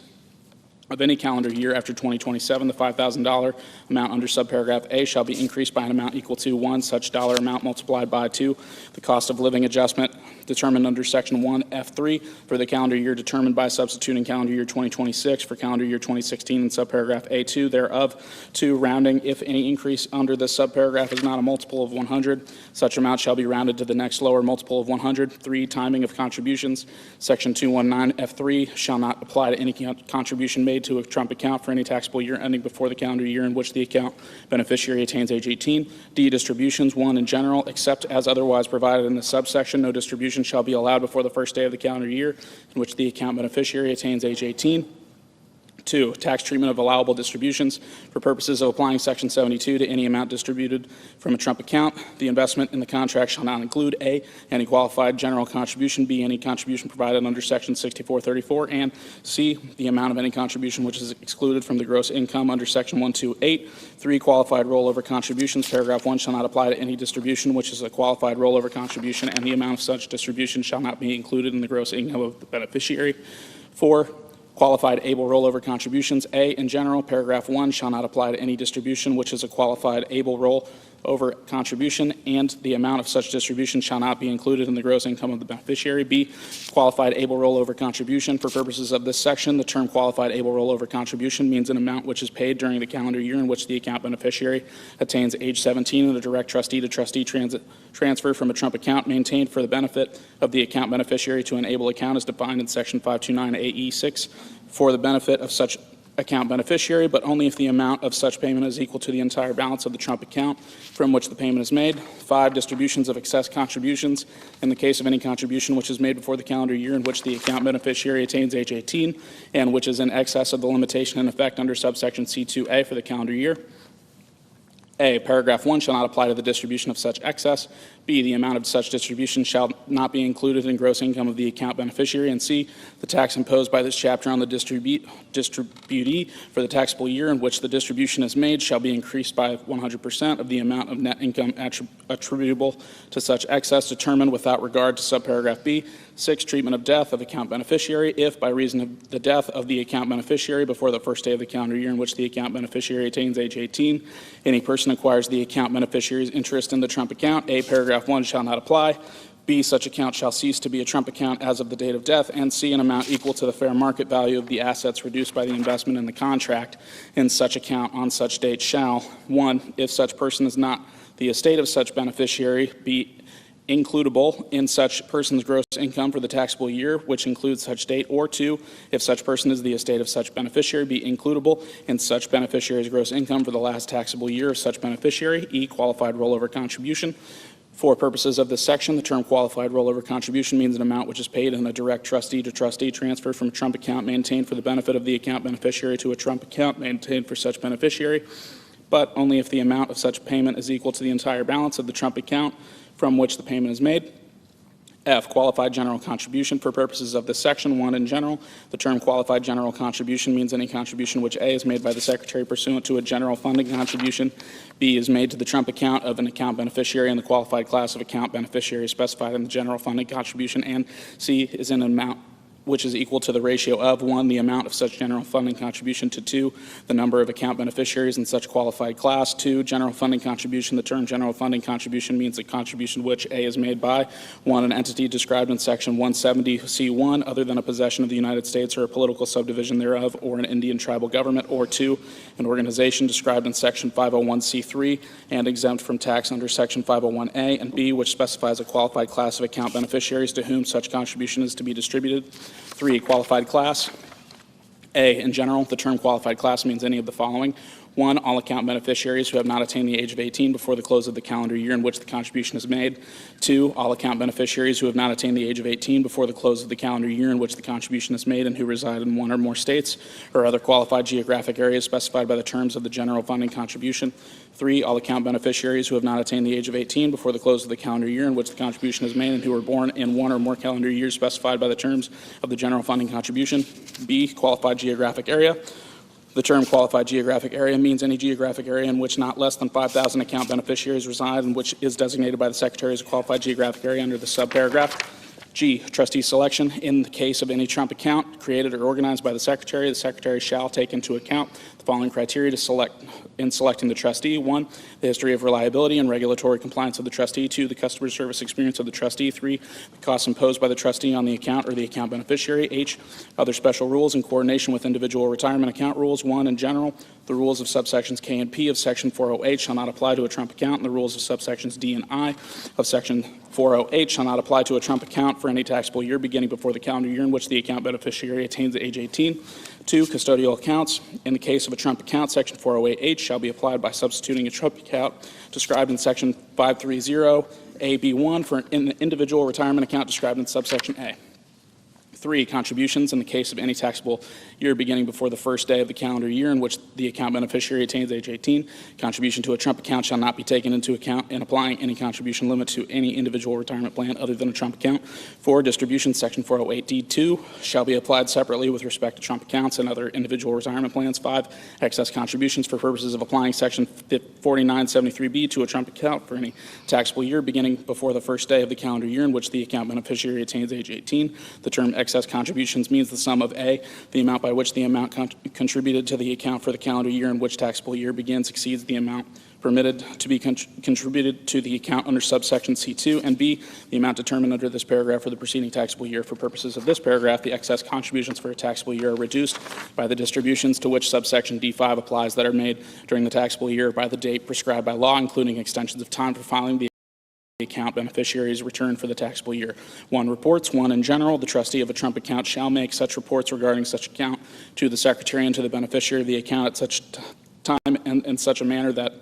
of any calendar year after 2027, the $5,000 amount under subparagraph A shall be increased by an amount equal to 1, such dollar amount multiplied by 2, the cost of living adjustment determined under Section 1F3 for the calendar year determined by substituting calendar year 2026 for calendar year 2016 in subparagraph A2 thereof. 2, rounding. If any increase under this subparagraph is not a multiple of 100, such amount shall be rounded to the next lower multiple of 100. 3, timing of contributions. Section 219F3 shall not apply to any contribution made to a Trump account for any taxable year ending before the calendar year in which the account beneficiary attains age 18. D, distributions. 1, in general, except as otherwise provided in the subsection, no distribution shall be allowed before the first day of the calendar year in which the account beneficiary attains age 18. 2, tax treatment of allowable distributions. For purposes of applying Section 72 to any amount distributed from a Trump account, the investment in the contract shall not include A, any qualified general contribution, B, any contribution provided under Section 6434, and C, the amount of any contribution which is excluded from the gross income under Section 128. 3, qualified rollover contributions. Paragraph 1 shall not apply to any distribution which is a qualified rollover contribution, and the amount of such distribution shall not be included in the gross income of the beneficiary. 4, qualified able rollover contributions. A, in general, paragraph 1 shall not apply to any distribution which is a qualified able rollover contribution, and the amount of such distribution shall not be included in the gross income of the beneficiary. B, qualified able rollover contribution. For purposes of this section, the term qualified able rollover contribution means an amount which is paid during the calendar year in which the account beneficiary attains age 17 and a direct trustee-to-trustee transfer from a Trump account maintained for the benefit of the account beneficiary to an able account as defined in Section 529 AE 6 for the benefit of such account beneficiary, but only if the amount of such payment is equal to the entire balance of the Trump account from which the payment is made. 5, distributions of excess contributions. In the case of any contribution which is made before the calendar year in which the account beneficiary attains age 18 and which is in excess of the limitation in effect under subsection C2A for the calendar year. A, paragraph 1 shall not apply to the distribution of such excess. B, the amount of such distribution shall not be included in gross income of the account beneficiary. And C, the tax imposed by this chapter on the distributee for the taxable year in which the distribution is made shall be increased by 100% of the amount of net income attributable to such excess determined without regard to subparagraph B. 6, treatment of death of account beneficiary. If, by reason of the death of the account beneficiary before the first day of the calendar year in which the account beneficiary attains age 18, any person acquires the account beneficiary's interest in the Trump account, A, paragraph 1 shall not apply. B, such account shall cease to be a Trump account as of the date of death. And C, an amount equal to the fair market value of the assets reduced by the investment in the contract in such account on such date shall, 1, if such person is not the estate of such beneficiary, be includable in such person's gross income for the taxable year, which includes such date, or 2, if such person is the estate of such beneficiary, be includable in such beneficiary's gross income for the last taxable year of such beneficiary. E, qualified rollover contribution. For purposes of this section, the term qualified rollover contribution means an amount which is paid in a direct trustee-to-trustee transfer from a Trump account maintained for the benefit of the account beneficiary to a Trump account maintained for such beneficiary, but only if the amount of such payment is equal to the entire balance of the Trump account from which the payment is made. F, qualified general contribution. For purposes of this section, 1, in general, the term qualified general contribution means any contribution which A, is made by the Secretary pursuant to a general funding contribution, B, is made to the Trump account of an account beneficiary in the qualified class of account beneficiary specified in the general funding contribution, and C, is in an amount which is equal to the ratio of 1, the amount of such general funding contribution to 2, the number of account beneficiaries in such qualified class. 2, general funding contribution. The term general funding contribution means a contribution which A, is made by 1, an entity described in section 170C1 other than a possession of the United States or a political subdivision thereof or an Indian tribal government, or 2, an organization described in section 501C3 and exempt from tax under section 501A, and B, which specifies a qualified class of account beneficiaries to whom such contribution is to be distributed. 3, qualified class. A, in general, the term qualified class means any of the following. 1, all account beneficiaries who have not attained the age of 18 before the close of the calendar year in which the contribution is made. 2, all account beneficiaries who have not attained the age of 18 before the close of the calendar year in which the contribution is made and who reside in one or more states or other qualified geographic areas specified by the terms of the general funding contribution. 3, all account beneficiaries who have not attained the age of 18 before the close of the calendar year in which the contribution is made and who were born in one or more calendar years specified by the terms of the general funding contribution. B, qualified geographic area. The term qualified geographic area means any geographic area in which not less than 5,000 account beneficiaries reside and which is designated by the Secretary as a qualified geographic area under the subparagraph. G, trustee selection. In the case of any Trump account created or organized by the Secretary shall take into account the following criteria to select in selecting the trustee. 1, the history of reliability and regulatory compliance of the trustee. 2, the customer service experience of the trustee. 3, the costs imposed by the trustee on the account or the account beneficiary. H, other special rules in coordination with individual retirement account rules. 1, in general, the rules of subsections K and P of Section 408 shall not apply to a Trump account, and the rules of subsections D and I of Section 408 shall not apply to a Trump account for any taxable year beginning before the calendar year in which the account beneficiary attains age 18. 2, custodial accounts. In the case of a Trump account, Section 408H shall be applied by substituting a Trump account described in Section 530 AB1 for an individual retirement account described in subsection A. 3, contributions in the case of any taxable year beginning before the first day of the calendar year in which the account beneficiary attains age 18. Contribution to a Trump account shall not be taken into account in applying any contribution limit to any individual retirement plan other than a Trump account. 4, distributions, section 408D2, shall be applied separately with respect to Trump accounts and other individual retirement plans. 5, excess contributions for purposes of applying section 4973B to a Trump account for any taxable year beginning before the first day of the calendar year in which the account beneficiary attains age 18. The term excess contributions means the sum of A, the amount by which the amount contributed to the account for the calendar year in which taxable year begins exceeds the amount permitted to be contributed to the account under subsection C2, and B, the amount determined under this paragraph for the preceding taxable year. For purposes of this paragraph, the excess contributions for a taxable year are reduced by the distributions to which subsection D5 applies that are made during the taxable year by the date prescribed by law, including extensions of time for filing the account beneficiary's return for the taxable year. 1, reports. 1, in general, the trustee of a Trump account shall make such reports regarding such account to the secretary and to the beneficiary of the account at such time and in such a manner that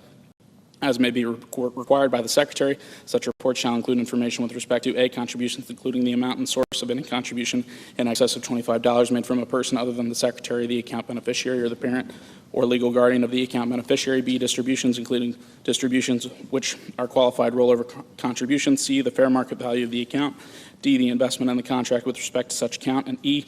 as may be required by the Secretary. Such report shall include information with respect to A, contributions, including the amount and source of any contribution in excess of $25 made from a person other than the Secretary, the account beneficiary, or the parent or legal guardian of the account beneficiary. B, distributions, including distributions which are qualified rollover contributions. C, the fair market value of the account. D, the investment in the contract with respect to such account. And E,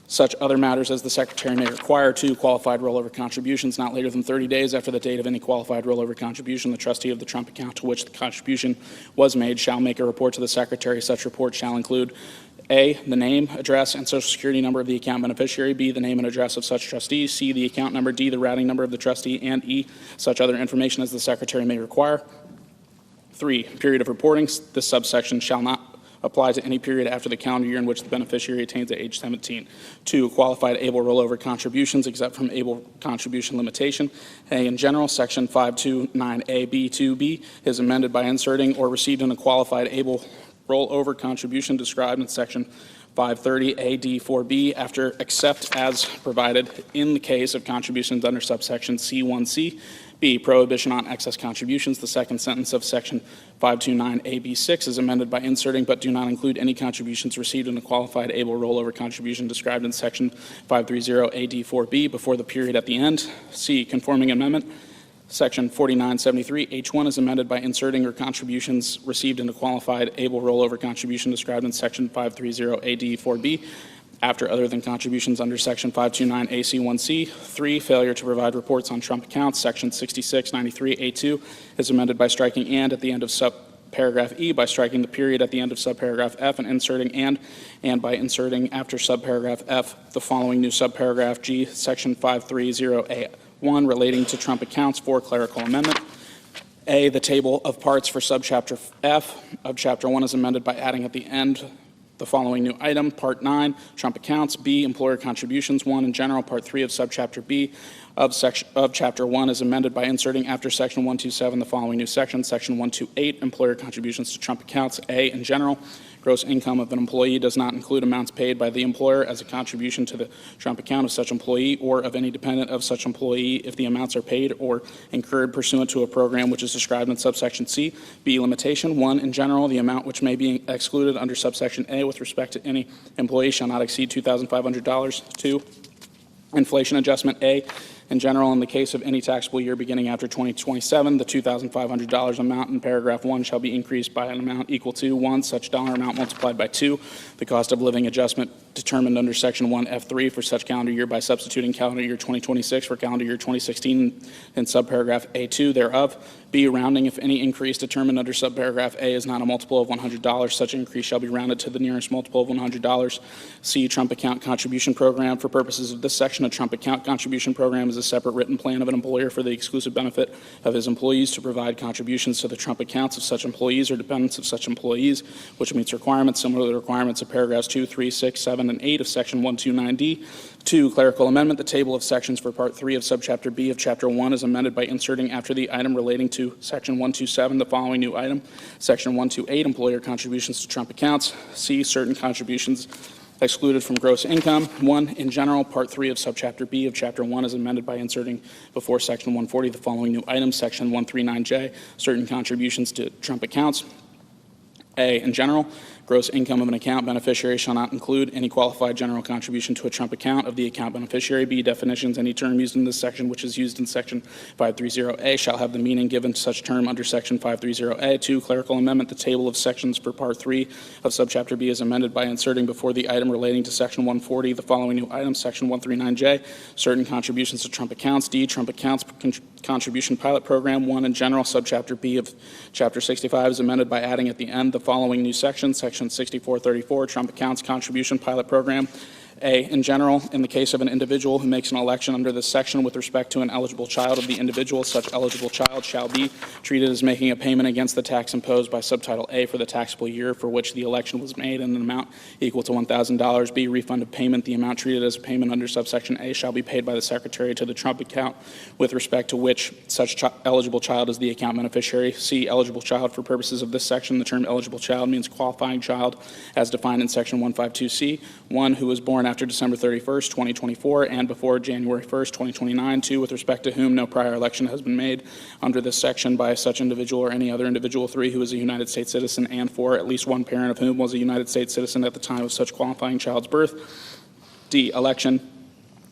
such other matters as the Secretary may require. 2, qualified rollover contributions not later than 30 days after the date of any qualified rollover contribution. The trustee of the Trump account to which the contribution was made shall make a report to the Secretary. Such report shall include A, the name, address, and social security number of the account beneficiary. B, the name and address of such trustee. C, the account number. D, the routing number of the trustee. And E, such other information as the Secretary may require. 3, period of reporting. This subsection shall not apply to any period after the calendar year in which the beneficiary attains age 17. 2, qualified able rollover contributions exempt from able contribution limitation. A, in general, section 529A(b)(2)(b) is amended by inserting or received in a qualified able rollover contribution described in section 530A(d)(4)(b) after except as provided in the case of contributions under subsection C1C. B, prohibition on excess contributions. The second sentence of section 529A(b)(6) is amended by inserting but do not include any contributions received in a qualified able rollover contribution described in section 530A(d)(4)(b) before the period at the end. C, conforming amendment. Section 4973H1 is amended by inserting or contributions received in a qualified able rollover contribution described in section 530A(d)(4)(b) after other than contributions under section 529AC1C. 3, failure to provide reports on Trump accounts. Section 6693A2 is amended by striking and at the end of subparagraph E, by striking the period at the end of subparagraph F and inserting and by inserting after subparagraph F the following new subparagraph G. Section 530A1 relating to Trump accounts. 4, clerical amendment. A, the table of parts for subchapter F of chapter 1 is amended by adding at the end the following new item, Part 9, Trump accounts. B, employer contributions. 1, in general. Part 3 of subchapter B of chapter 1 is amended by inserting after section 127 the following new section, section 128, employer contributions to Trump accounts. A, in general, gross income of an employee does not include amounts paid by the employer as a contribution to the Trump account of such employee or of any dependent of such employee if the amounts are paid or incurred pursuant to a program which is described in subsection C. B, limitation. 1, in general, the amount which may be excluded under subsection A with respect to any employee shall not exceed $2,500. 2, inflation adjustment. A, in general, in the case of any taxable year beginning after 2027, the $2,500 amount in paragraph 1 shall be increased by an amount equal to 1, such dollar amount multiplied by 2, the cost of living adjustment determined under section 1F3 for such calendar year by substituting calendar year 2026 for calendar year 2016 in subparagraph A2 thereof. B, rounding. If any increase determined under subparagraph A is not a multiple of $100, such increase shall be rounded to the nearest multiple of $100. C, Trump account contribution program. For purposes of this section, a Trump account contribution program is a separate written plan of an employer for the exclusive benefit of his employees to provide contributions to the Trump accounts of such employees or dependents of such employees, which meets requirements similar to the requirements of paragraphs 2, 3, 6, 7, and 8 of section 129D. 2, clerical amendment. The table of sections for part 3 of subchapter B of chapter 1 is amended by inserting after the item relating to section 127 the following new item, section 128, employer contributions to Trump accounts. C, certain contributions excluded from gross income. 1, in general, part 3 of subchapter B of chapter 1 is amended by inserting before section 140 the following new item, section 139J, certain contributions to Trump accounts. A, in general, Gross income of an account beneficiary shall not include any qualified general contribution to a Trump account of the account beneficiary. B, definitions. Any term used in this section which is used in Section 530A shall have the meaning given to such term under Section 530A. 2, clerical amendment. The table of sections for Part 3 of Subchapter B is amended by inserting before the item relating to Section 140 the following new items. Section 139J, certain contributions to Trump accounts. D, Trump accounts contribution pilot program. 1, in general. Subchapter B of Chapter 65 is amended by adding at the end the following new section, Section 6434, Trump accounts contribution pilot program. A, in general, in the case of an individual who makes an election under this section with respect to an eligible child of the individual, such eligible child shall be treated as making a payment against the tax imposed by subtitle A for the taxable year for which the election was made in an amount equal to $1,000. B, refund of payment. The amount treated as a payment under subsection A shall be paid by the Secretary to the Trump account with respect to which such eligible child is the account beneficiary. C, eligible child. For purposes of this section, the term eligible child means qualifying child as defined in Section 152C. 1, who was born after December 31st, 2024, and before January 1st, 2029. 2, with respect to whom no prior election has been made under this section by such individual or any other individual. 3, who is a United States citizen, and 4, at least one parent of whom was a United States citizen at the time of such qualifying child's birth. D, election.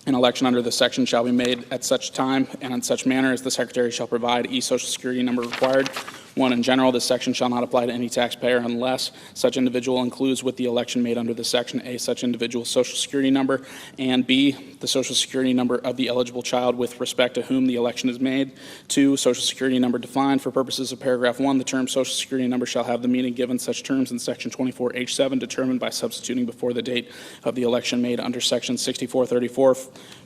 An election under this section shall be made at such time and in such manner as the Secretary shall provide. E, social security number required. 1, in general, this section shall not apply to any taxpayer unless such individual includes with the election made under this section A, such individual's social security number, and B, the social security number of the eligible child with respect to whom the election is made. 2, social security number defined. For purposes of paragraph 1, the term social security number shall have the meaning given such terms in Section 24H7 determined by substituting before the date of the election made under Section 6434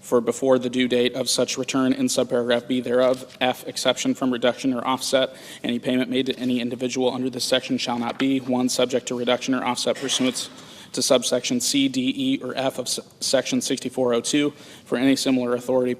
for before the due date of such return in subparagraph B thereof. F, exception from reduction or offset. Any payment made to any individual under this section shall not be 1, subject to reduction or offset pursuant to subsection C, D, E, or F of Section 6402 for any similar authority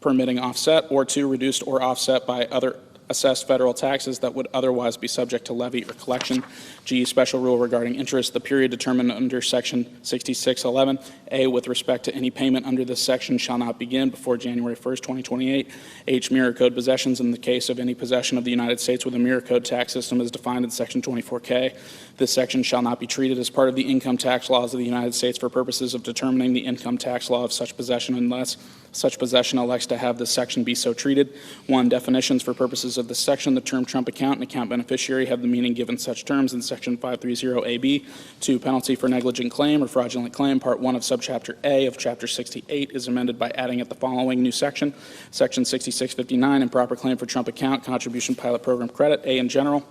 permitting offset, or 2, reduced or offset by other assessed federal taxes that would otherwise be subject to levy or collection. G, special rule regarding interest. The period determined under Section 6611. A, with respect to any payment under this section shall not begin before January 1st, 2028. H, mirror code possessions. In the case of any possession of the United States with a mirror code tax system as defined in Section 24K, this section shall not be treated as part of the income tax laws of the United States for purposes of determining the income tax law of such possession unless such possession elects to have this section be so treated. 1, definitions. For purposes of this section, the term Trump account and account beneficiary have the meaning given such terms in Section 530AB. 2, penalty for negligent claim or fraudulent claim. Part 1 of Subchapter A of Chapter 68 is amended by adding at the following new section, Section 6659, improper claim for Trump account, contribution pilot program credit. A, in general.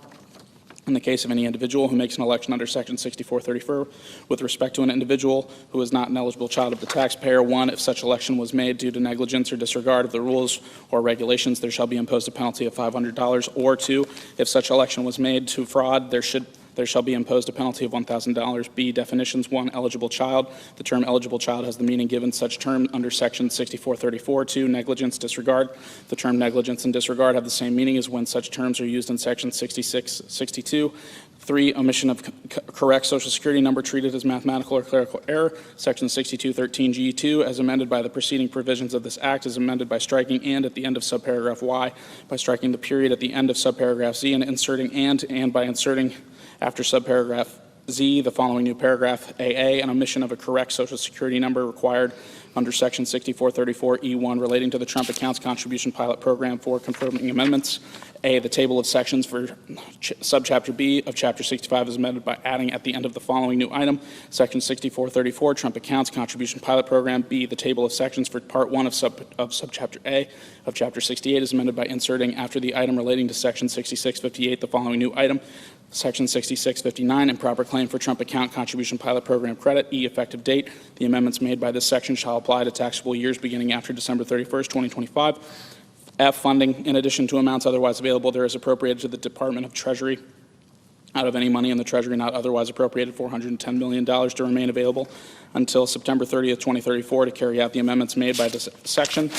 In the case of any individual who makes an election under Section 6434 with respect to an individual who is not an eligible child of the taxpayer. 1, if such election was made due to negligence or disregard of the rules or regulations, there shall be imposed a penalty of $500. Or 2, if such election was made to fraud, there shall be imposed a penalty of $1,000. B, definitions. 1, eligible child. The term eligible child has the meaning given such term under Section 6434. 2, negligence, disregard. The term negligence and disregard have the same meaning as when such terms are used in Section 6662. 3, omission of correct Social Security number treated as mathematical or clerical error. Section 6213G2, as amended by the preceding provisions of this Act, is amended by striking and at the end of subparagraph Y, by striking the period at the end of subparagraph Z, and inserting and by inserting after subparagraph Z, the following new paragraph, AA, an omission of a correct Social Security number required under Section 6434E1 relating to the Trump Accounts Contribution Pilot Program. For confirming amendments. A, the table of sections for Subchapter B of Chapter 65 is amended by adding at the end of the following new item, Section 6434, Trump Accounts Contribution Pilot Program. B, the table of sections for Part 1 of Subchapter A of Chapter 68 is amended by inserting after the item relating to Section 6658 the following new item, Section 6659, improper claim for Trump Account Contribution Pilot Program credit. E, effective date. The amendments made by this section shall apply to taxable years beginning after December 31st, 2025. F, funding. In addition to amounts otherwise available, there is appropriated to the Department of Treasury out of any money in the Treasury not otherwise appropriated $410 million to remain available until September 30th, 2034 to carry out the amendments made by this section.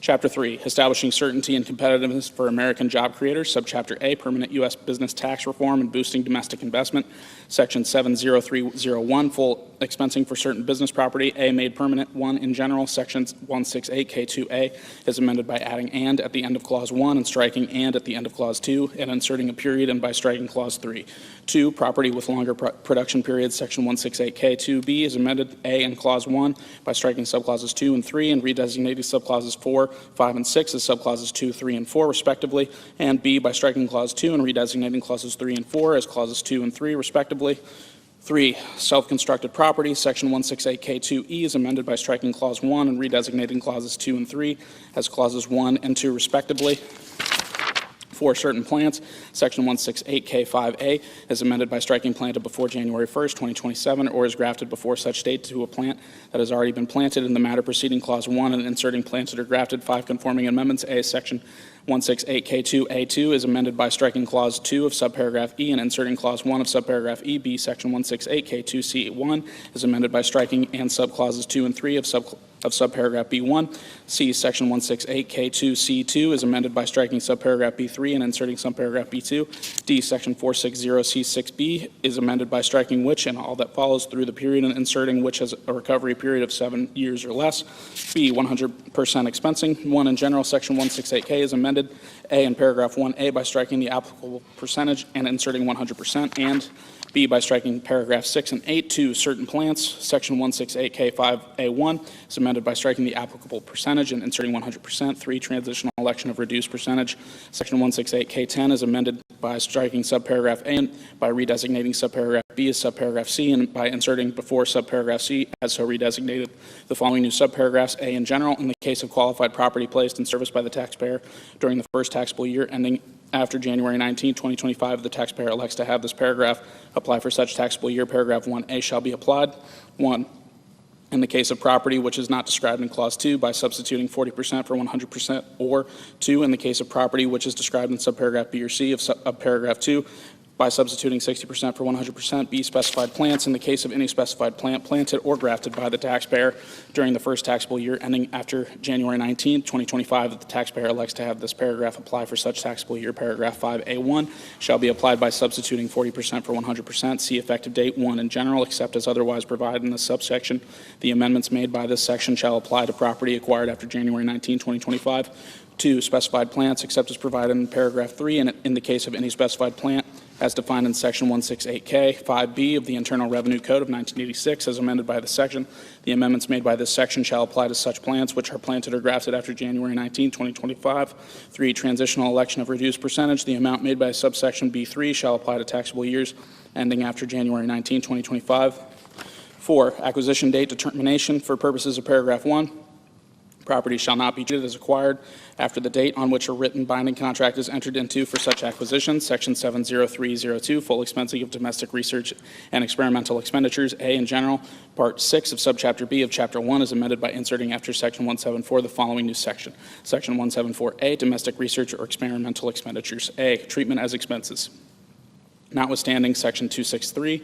Chapter 3, Establishing Certainty and Competitiveness for American Job Creators. Subchapter A, Permanent U.S. Business Tax Reform and Boosting Domestic Investment. Section 70301, Full Expensing for Certain Business Property. A, Made Permanent. 1, in general. Section 168K2A is amended by adding "and" at the end of Clause 1 and striking "and" at the end of Clause 2 and inserting a period and by striking Clause 3. 2, Property with longer production periods. Section 168K2B is amended A in Clause 1 by striking subclauses 2 and 3 and redesignating subclauses 4, 5, and 6 as subclauses 2, 3, and 4, respectively, and B by striking Clause 2 and redesignating clauses 3 and 4 as clauses 2 and 3, respectively. 3, self-constructed property. Section 168K2E is amended by striking Clause 1 and redesignating clauses 2 and 3 as clauses 1 and 2, respectively. 4, certain plants. Section 168K5A is amended by striking planted before January 1st, 2027, or is grafted before such date to a plant that has already been planted in the matter preceding Clause 1 and inserting planted or grafted. 5, conforming amendments. A, Section 168K2A2 is amended by striking Clause 2 of subparagraph E and inserting Clause 1 of subparagraph E. B, Section 168K2C1 is amended by striking and subclauses 2 and 3 of subparagraph B1. C, Section 168K2C2 is amended by striking subparagraph B3 and inserting subparagraph B2. D, Section 460C6B is amended by striking "which" and all that follows through the period and inserting "which" has a recovery period of 7 years or less. B, 100% expensing. 1, in general, Section 168K is amended A in paragraph 1A by striking the applicable percentage and inserting 100%, and B by striking paragraph 6 and 8. 2, certain plants. Section 168K5A1 is amended by striking the applicable percentage and inserting 100%. 3, transitional election of reduced percentage. Section 168K10 is amended by striking subparagraph A and by redesignating subparagraph B as subparagraph C and by inserting before subparagraph C as so redesignated the following new subparagraphs. A, in general, in the case of qualified property placed in service by the taxpayer during the first taxable year ending after January 19, 2025, the taxpayer elects to have this paragraph apply for such taxable year. Paragraph 1A shall be applied. 1, in the case of property which is not described in Clause 2 by substituting 40% for 100%, or 2, in the case of property which is described in subparagraph B or C of paragraph 2 by substituting 60% for 100%. B, specified plants. In the case of any specified plant planted or grafted by the taxpayer during the first taxable year ending after January 19, 2025, that the taxpayer elects to have this paragraph apply for such taxable year. Paragraph 5A1 shall be applied by substituting 40% for 100%. C, effective date. 1, in general, except as otherwise provided in this subsection, the amendments made by this section shall apply to property acquired after January 19, 2025. 2, specified plants, except as provided in paragraph 3, and in the case of any specified plant as defined in Section 168K 5B of the Internal Revenue Code of 1986 as amended by this section. The amendments made by this section shall apply to such plants which are planted or grafted after January 19, 2025. 3, transitional election of reduced percentage. The amount made by subsection B3 shall apply to taxable years ending after January 19, 2025. 4, acquisition date determination. For purposes of paragraph 1, property shall not be treated as acquired after the date on which a written binding contract is entered into for such acquisition. Section 70302, full expensing of domestic research and experimental expenditures. A, in general. Part 6 of subchapter B of Chapter 1 is amended by inserting after Section 174 the following new section. Section 174A, domestic research or experimental expenditures. A, treatment as expenses. Notwithstanding Section 263,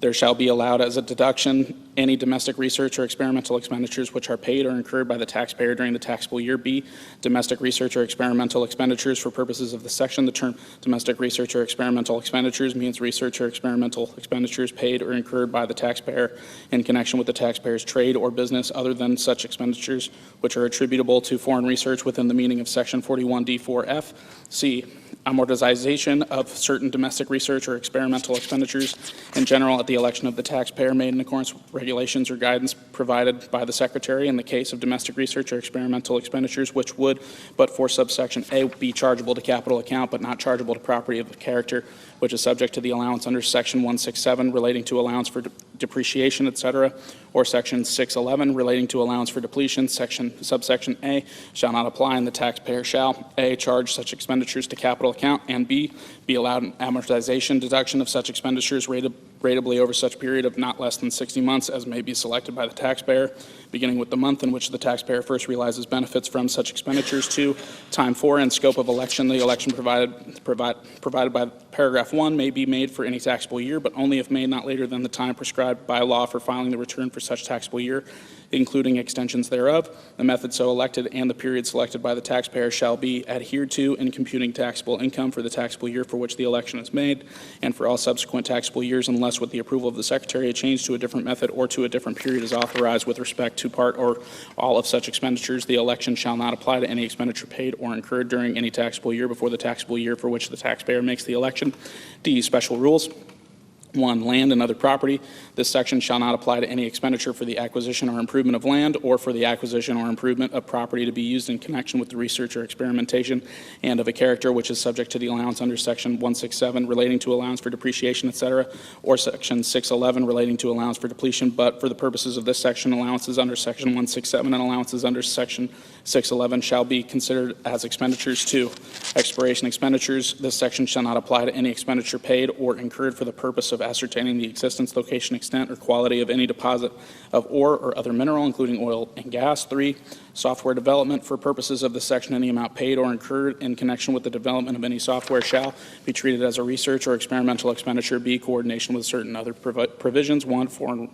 there shall be allowed as a deduction any domestic research or experimental expenditures which are paid or incurred by the taxpayer during the taxable year. B, domestic research or experimental expenditures. For purposes of this section, the term domestic research or experimental expenditures means research or experimental expenditures paid or incurred by the taxpayer in connection with the taxpayer's trade or business other than such expenditures which are attributable to foreign research within the meaning of Section 41D4F. C, amortization of certain domestic research or experimental expenditures in general at the election of the taxpayer made in accordance with regulations or guidance provided by the Secretary in the case of domestic research or experimental expenditures which would, but for subsection A, be chargeable to capital account but not chargeable to property of the character which is subject to the allowance under Section 167 relating to allowance for depreciation, etc., or Section 611 relating to allowance for depletion. Subsection A shall not apply, and the taxpayer shall A, charge such expenditures to capital account, and B, be allowed an amortization deduction of such expenditures ratably over such period of not less than 60 months as may be selected by the taxpayer. beginning with the month in which the taxpayer first realizes benefits from such expenditures. 2, time for and scope of election. The election provided by paragraph 1 may be made for any taxable year, but only if made not later than the time prescribed by law for filing the return for such taxable year, including extensions thereof. The method so elected and the period selected by the taxpayer shall be adhered to in computing taxable income for the taxable year for which the election is made, and for all subsequent taxable years, unless with the approval of the Secretary a change to a different method or to a different period is authorized with respect to part or all of such expenditures. The election shall not apply to any expenditure paid or incurred during any taxable year before the taxable year for which the taxpayer makes the election. D, special rules. 1, land and other property. This section shall not apply to any expenditure for the acquisition or improvement of land or for the acquisition or improvement of property to be used in connection with the research or experimentation and of a character which is subject to the allowance under Section 167 relating to allowance for depreciation, etc., or Section 611 relating to allowance for depletion, but for the purposes of this section, allowances under Section 167 and allowances under Section 611 shall be considered as expenditures. 2, expiration expenditures. This section shall not apply to any expenditure paid or incurred for the purpose of ascertaining the existence, location, extent, or quality of any deposit of ore or other mineral, including oil and gas. 3, software development. For purposes of this section, any amount paid or incurred in connection with the development of any software shall be treated as a research or experimental expenditure. B, coordination with certain other provisions. 1, foreign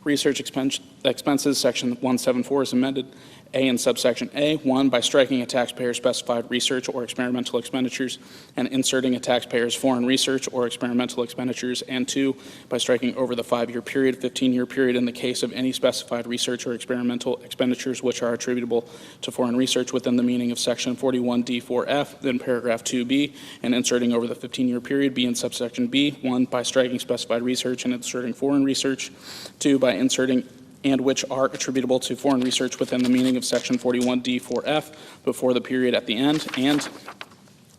research expenses. Section 174 is amended. A in subsection A, 1, by striking a taxpayer's specified research or experimental expenditures and inserting a taxpayer's foreign research or experimental expenditures, and 2, by striking over the 5-year period, 15-year period in the case of any specified research or experimental expenditures which are attributable to foreign research within the meaning of Section 41D4F, then paragraph 2B, and inserting over the 15-year period. B in subsection B, 1, by striking specified research and inserting foreign research, 2, by inserting and which are attributable to foreign research within the meaning of Section 41D4F before the period at the end, and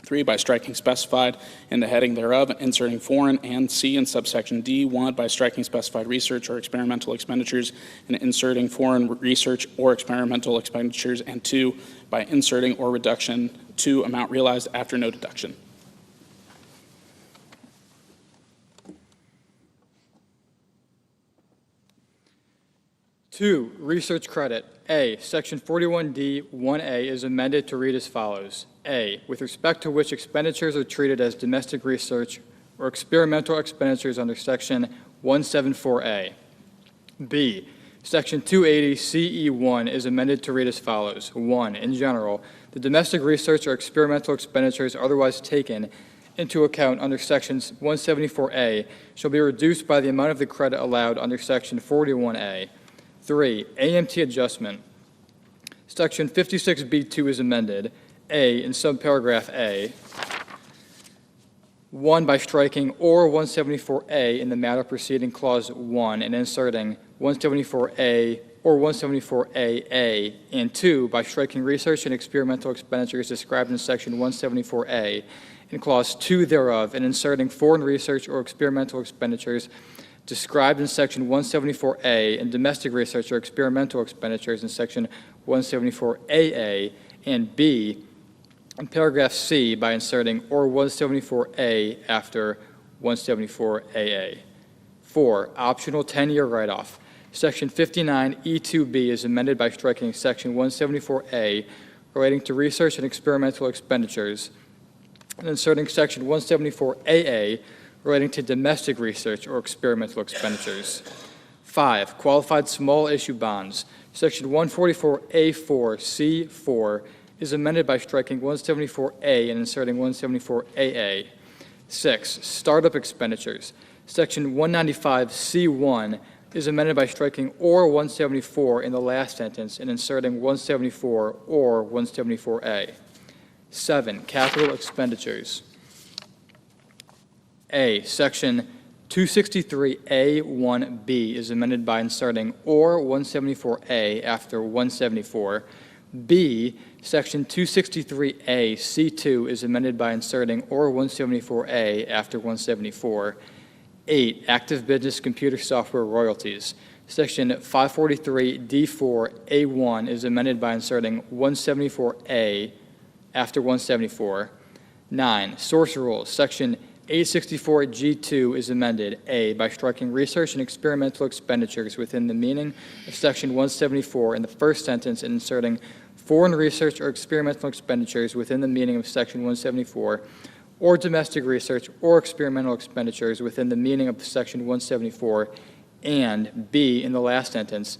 3, by striking specified in the heading thereof, inserting foreign, and C in subsection D, 1, by striking specified research or experimental expenditures and inserting foreign research or experimental expenditures, and 2, by inserting or reduction to amount realized after no deduction. Two, research credit. A, Section 41D1A is amended to read as follows. A, with respect to which expenditures are treated as domestic research or experimental expenditures under Section 174A. B, Section 280CE1 is amended to read as follows. 1, in general, the domestic research or experimental expenditures otherwise taken into account under Sections 174A shall be reduced by the amount of the credit allowed under Section 41A. 3, AMT adjustment. Section 56B2 is amended. A, in subparagraph A, 1, by striking or 174A in the matter preceding clause 1 and inserting 174A or 174AA, and 2, by striking research and experimental expenditures described in Section 174A in clause 2 thereof and inserting foreign research or experimental expenditures described in Section 174A and domestic research or experimental expenditures in Section 174AA, and B, in paragraph C, by inserting or 174A after 174AA. 4, optional 10-year write-off. Section 59E2B is amended by striking Section 174A relating to research and experimental expenditures and inserting Section 174AA relating to domestic research or experimental expenditures. 5, qualified small issue bonds. Section 144A4C4 is amended by striking 174A and inserting 174AA. 6, startup expenditures. Section 195C1 is amended by striking or 174 in the last sentence and inserting 174 or 174A. 7, capital expenditures. A, Section 263A1B is amended by inserting or 174A after 174. B, Section 263A.C2 is amended by inserting or 174A after 174. 8, active business computer software royalties. Section 543D4A1 is amended by inserting 174A after 174. 9, source rules. Section 864G2 is amended. A, by striking research and experimental expenditures within the meaning of Section 174 in the first sentence and inserting foreign research or experimental expenditures within the meaning of Section 174, or domestic research or experimental expenditures within the meaning of Section 174, and B, in the last sentence,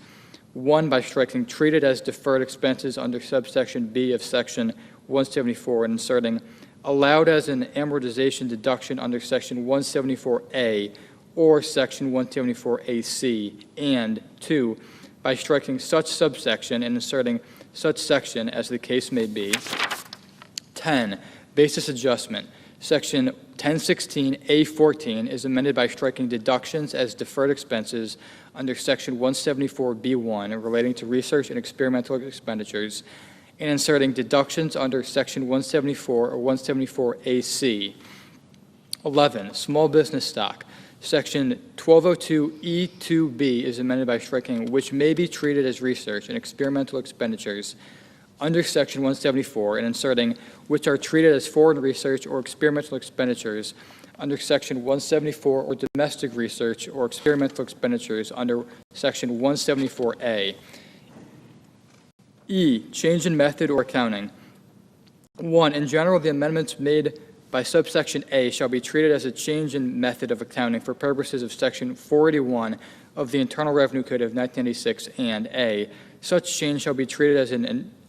1, by striking treated as deferred expenses under subsection B of Section 174 and inserting allowed as an amortization deduction under Section 174A or Section 174AC, and 2, by striking such subsection and inserting such section as the case may be. 10, basis adjustment. Section 1016A14 is amended by striking deductions as deferred expenses under Section 174B1 relating to research and experimental expenditures, and inserting deductions under Section 174 or 174AC. 11, small business stock. Section 1202E2B is amended by striking which may be treated as research and experimental expenditures under Section 174 and inserting which are treated as foreign research or experimental expenditures under Section 174 or domestic research or experimental expenditures under Section 174A. E, change in method or accounting. 1, in general, the amendments made by subsection A shall be treated as a change in method of accounting for purposes of Section 481 of the Internal Revenue Code of 1996, and A, such change shall be treated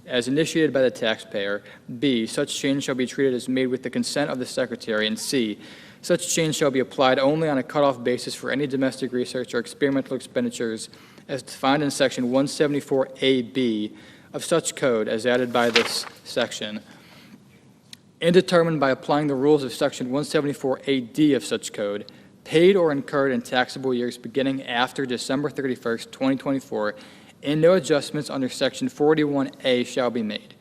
as initiated by the taxpayer. B, such change shall be treated as made with the consent of the Secretary, and C, such change shall be applied only on a cutoff basis for any domestic research or experimental expenditures as defined in Section 174AB of such code as added by this section, and determined by applying the rules of Section 174AD of such code, paid or incurred in taxable years beginning after December 31st, 2024, and no adjustments under Section 481A shall be made.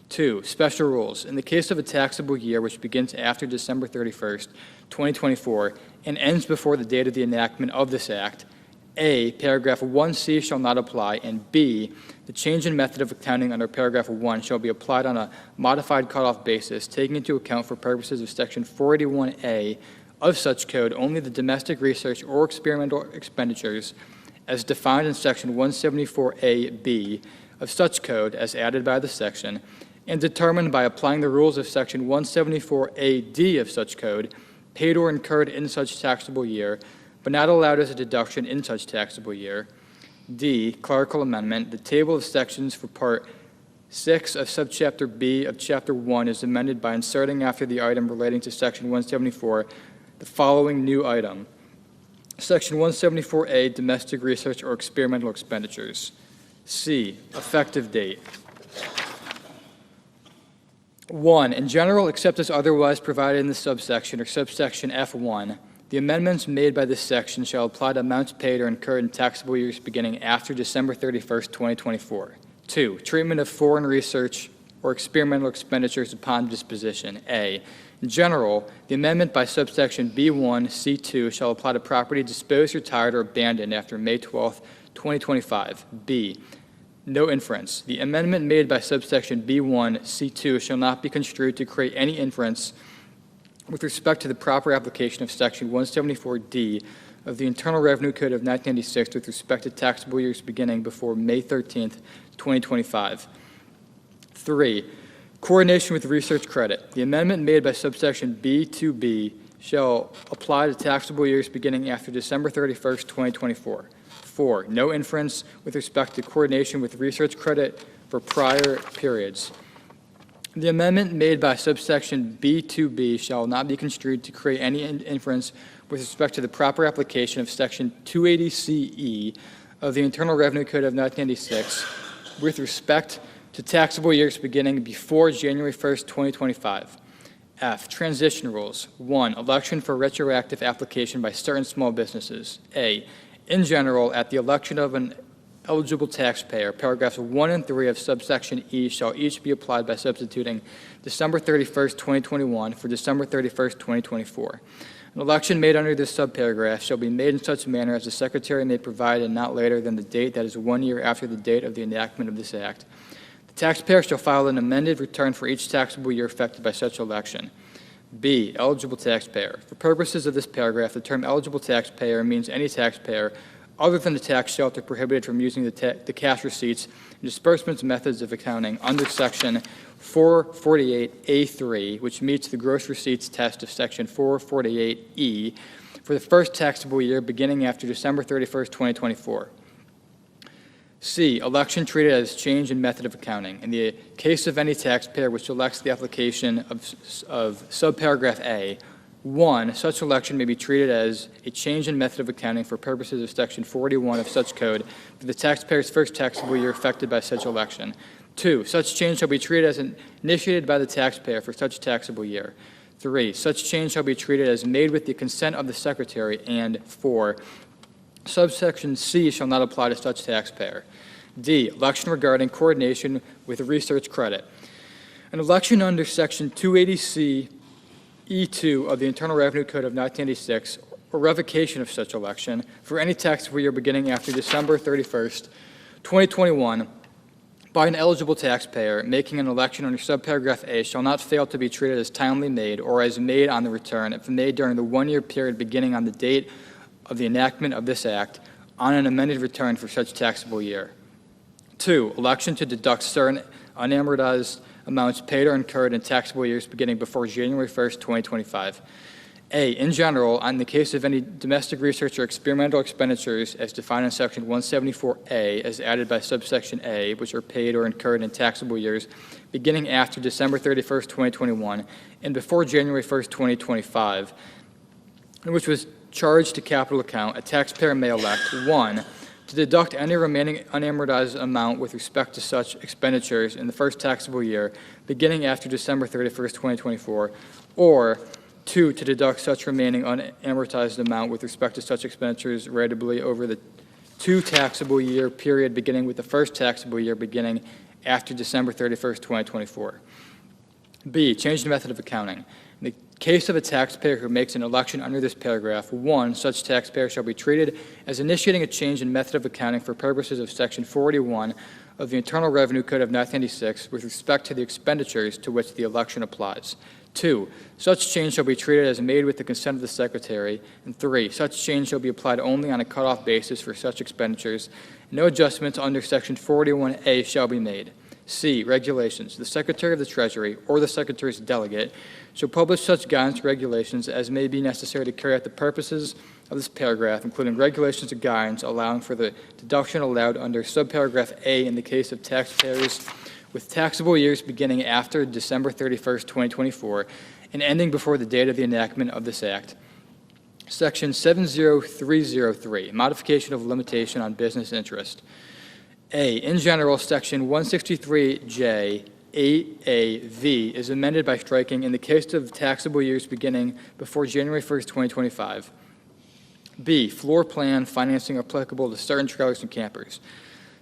2, special rules. In the case of a taxable year which begins after December 31st, 2024, and ends before the date of the enactment of this Act, A, paragraph 1C shall not apply, and B, the change in method of accounting under paragraph 1 shall be applied on a modified cutoff basis, taking into account for purposes of Section 481A of such code only the domestic research or experimental expenditures as defined in Section 174AB of such code as added by the section, and determined by applying the rules of Section 174AD of such code, paid or incurred in such taxable year, but not allowed as a deduction in such taxable year. D, clerical amendment. The table of sections for Part 6 of Subchapter B of Chapter 1 is amended by inserting after the item relating to Section 174 the following new item. Section 174A, domestic research or experimental expenditures. C, effective date. 1, in general, except as otherwise provided in the subsection or subsection F1, the amendments made by this section shall apply to amounts paid or incurred in taxable years beginning after December 31st, 2024. 2, treatment of foreign research or experimental expenditures upon disposition. A, in general, the amendment by subsection B1, C2 shall apply to property disposed, retired, or abandoned after May 12th, 2025. B, no inference. The amendment made by subsection B1, C2 shall not be construed to create any inference with respect to the proper application of Section 174D of the Internal Revenue Code of 1996 with respect to taxable years beginning before May 13th, 2025. 3, coordination with research credit. The amendment made by subsection B2B shall apply to taxable years beginning after December 31st, 2024. 4, no inference with respect to coordination with research credit for prior periods. The amendment made by subsection B2B shall not be construed to create any inference with respect to the proper application of Section 280CE of the Internal Revenue Code of 1996 with respect to taxable years beginning before January 1st, 2025. F, transition rules. 1, election for retroactive application by certain small businesses. A, in general, at the election of an eligible taxpayer, paragraphs 1 and 3 of subsection E shall each be applied by substituting December 31st, 2021 for December 31st, 2024. An election made under this subparagraph shall be made in such manner as the Secretary may provide and not later than the date that is 1 year after the date of the enactment of this Act. The taxpayer shall file an amended return for each taxable year affected by such election. B, eligible taxpayer. For purposes of this paragraph, the term eligible taxpayer means any taxpayer other than the tax shelter prohibited from using the cash receipts and disbursements methods of accounting under Section 448A3, which meets the gross receipts test of Section 448E for the first taxable year beginning after December 31st, 2024. C, election treated as change in method of accounting. In the case of any taxpayer which elects the application of subparagraph A, 1, such election may be treated as a change in method of accounting for purposes of Section 41 of such code for the taxpayer's first taxable year affected by such election. 2, such change shall be treated as initiated by the taxpayer for such taxable year. 3, such change shall be treated as made with the consent of the Secretary. And 4, subsection C shall not apply to such taxpayer. D, election regarding coordination with research credit. An election under Section 280C E2 of the Internal Revenue Code of 1986, or revocation of such election for any taxable year beginning after December 31st, 2021, by an eligible taxpayer making an election under subparagraph A shall not fail to be treated as timely made or as made on the return if made during the one-year period beginning on the date of the enactment of this act on an amended return for such taxable year. 2, election to deduct certain unamortized amounts paid or incurred in taxable years beginning before January 1st, 2025. A, in general, in the case of any domestic research or experimental expenditures as defined in Section 174A as added by subsection A, which are paid or incurred in taxable years beginning after December 31st, 2021 and before January 1st, 2025, and which was charged to capital account, a taxpayer may elect 1, to deduct any remaining unamortized amount with respect to such expenditures in the first taxable year beginning after December 31st, 2024, or 2, to deduct such remaining unamortized amount with respect to such expenditures ratably over the 2 taxable year period beginning with the first taxable year beginning after December 31st, 2024. B, change the method of accounting. In the case of a taxpayer who makes an election under this paragraph, 1, such taxpayer shall be treated as initiating a change in method of accounting for purposes of Section 41 of the Internal Revenue Code of 1996 with respect to the expenditures to which the election applies. 2, such change shall be treated as made with the consent of the Secretary. And 3, such change shall be applied only on a cutoff basis for such expenditures. No adjustments under Section 41A shall be made. C, regulations. The Secretary of the Treasury or the Secretary's delegate shall publish such guidance or regulations as may be necessary to carry out the purposes of this paragraph, including regulations or guidance allowing for the deduction allowed under subparagraph A in the case of taxpayers with taxable years beginning after December 31st, 2024, and ending before the date of the enactment of this Act. Section 70303, modification of limitation on business interest. A, in general, Section 163J 8AV is amended by striking in the case of taxable years beginning before January 1st, 2025. B, floor plan financing applicable to certain trailers and campers.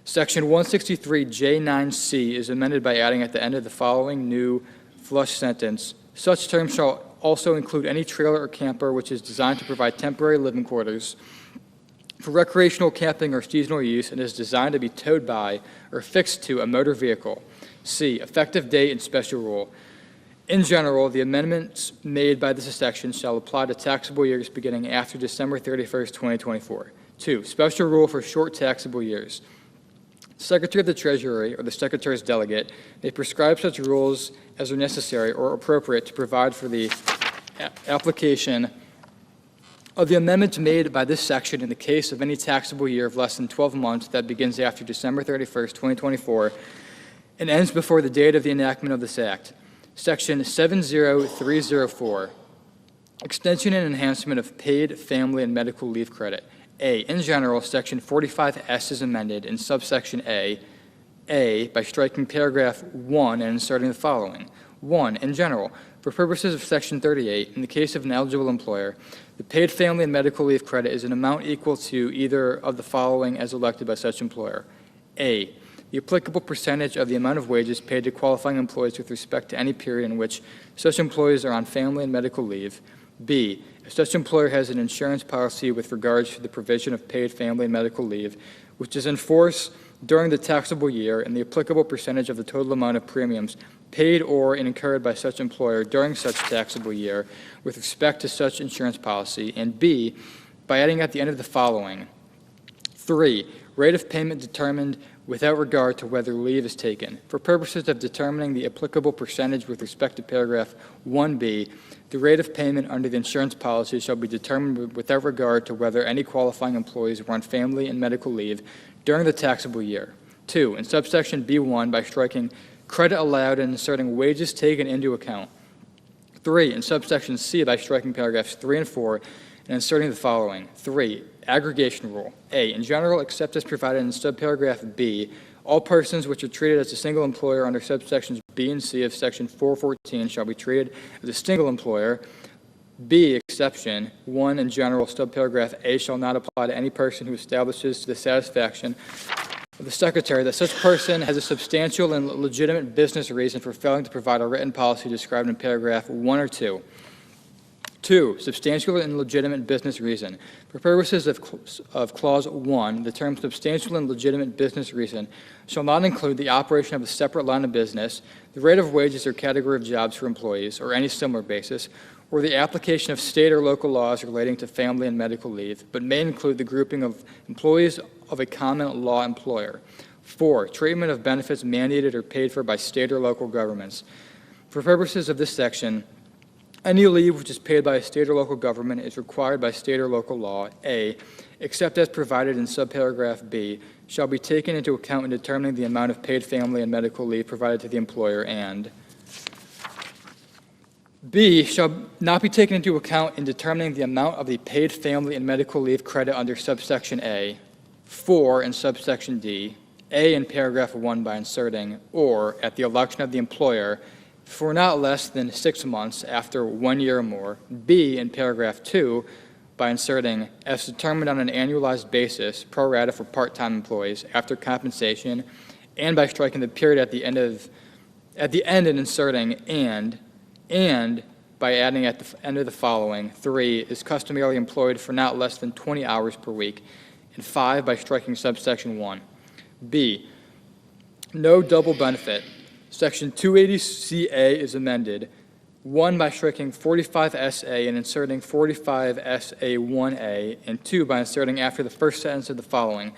Section 163J9C is amended by adding at the end of the following new flush sentence, such terms shall also include any trailer or camper which is designed to provide temporary living quarters for recreational camping or seasonal use and is designed to be towed by or fixed to a motor vehicle. C, effective date and special rule. In general, the amendments made by this section shall apply to taxable years beginning after December 31st, 2024. 2, special rule for short taxable years. The Secretary of the Treasury or the Secretary's delegate may prescribe such rules as are necessary or appropriate to provide for the application of the amendments made by this section in the case of any taxable year of less than 12 months that begins after December 31st, 2024, and ends before the date of the enactment of this Act. Section 70304, extension and enhancement of paid family and medical leave credit. A, in general, Section 45S is amended in subsection A, by striking paragraph 1 and inserting the following. 1, in general, for purposes of Section 38, in the case of an eligible employer, the paid family and medical leave credit is an amount equal to either of the following as elected by such employer. A, the applicable percentage of the amount of wages paid to qualifying employees with respect to any period in which such employees are on family and medical leave. B, if such employer has an insurance policy with regards to the provision of paid family and medical leave, which is in force during the taxable year and the applicable percentage of the total amount of premiums paid or incurred by such employer during such taxable year with respect to such insurance policy, and B, by adding at the end of the following. 3, rate of payment determined without regard to whether leave is taken. For purposes of determining the applicable percentage with respect to paragraph 1B, the rate of payment under the insurance policy shall be determined without regard to whether any qualifying employees were on family and medical leave during the taxable year. 2, in subsection B1, by striking credit allowed and inserting wages taken into account. 3, in subsection C, by striking paragraphs 3 and 4 and inserting the following. 3, aggregation rule. A, in general, except as provided in subparagraph B, all persons which are treated as a single employer under subsections B and C of section 414 shall be treated as a single employer. B, exception 1, in general, subparagraph A shall not apply to any person who establishes to the satisfaction of the Secretary that such person has a substantial and legitimate business reason for failing to provide a written policy described in paragraph 1 or 2. 2, substantial and legitimate business reason. For purposes of Clause 1, the term substantial and legitimate business reason shall not include the operation of a separate line of business, the rate of wages or category of jobs for employees, or any similar basis, or the application of state or local laws relating to family and medical leave, but may include the grouping of employees of a common law employer. 4, treatment of benefits mandated or paid for by state or local governments. For purposes of this section, any leave which is paid by a state or local government is required by state or local law. A, except as provided in subparagraph B, shall be taken into account in determining the amount of paid family and medical leave provided to the employer, and B, shall not be taken into account in determining the amount of the paid family and medical leave credit under subsection A. 4, in subsection D, A in paragraph 1 by inserting, or at the election of the employer, for not less than 6 months after 1 year or more. B in paragraph 2 by inserting, as determined on an annualized basis, pro rata for part-time employees after compensation, and by striking the period at the end and inserting and by adding at the end of the following. 3, is customarily employed for not less than 20 hours per week, and 5, by striking subsection 1. B, no double benefit. Section 280CA is amended. 1, by striking 45SA and inserting 45SA1A, and 2, by inserting after the first sentence of the following.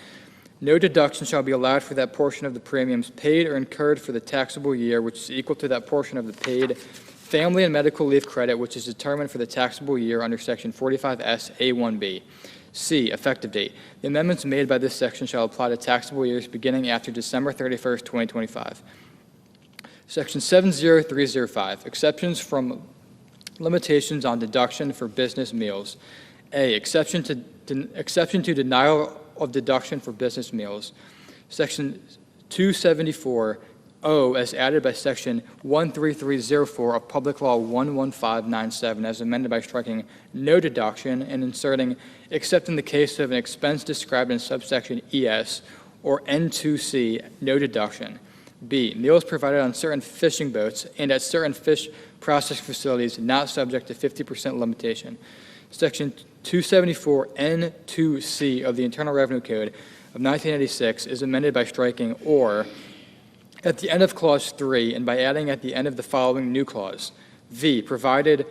No deduction shall be allowed for that portion of the premiums paid or incurred for the taxable year which is equal to that portion of the paid family and medical leave credit which is determined for the taxable year under Section 45SA1B. C, effective date. The amendments made by this section shall apply to taxable years beginning after December 31st, 2025. Section 70305, exceptions from limitations on deduction for business meals. A, exception to denial of deduction for business meals. Section 274O, as added by Section 13304 of Public Law 11597, as amended by striking no deduction and inserting, except in the case of an expense described in subsection ES or N2C, no deduction. B, meals provided on certain fishing boats and at certain fish processing facilities not subject to 50% limitation. Section 274N2C of the Internal Revenue Code of 1986 is amended by striking or at the end of Clause 3 and by adding at the end of the following new clause. V, provided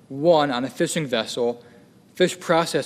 1, on a fishing vessel, fish processing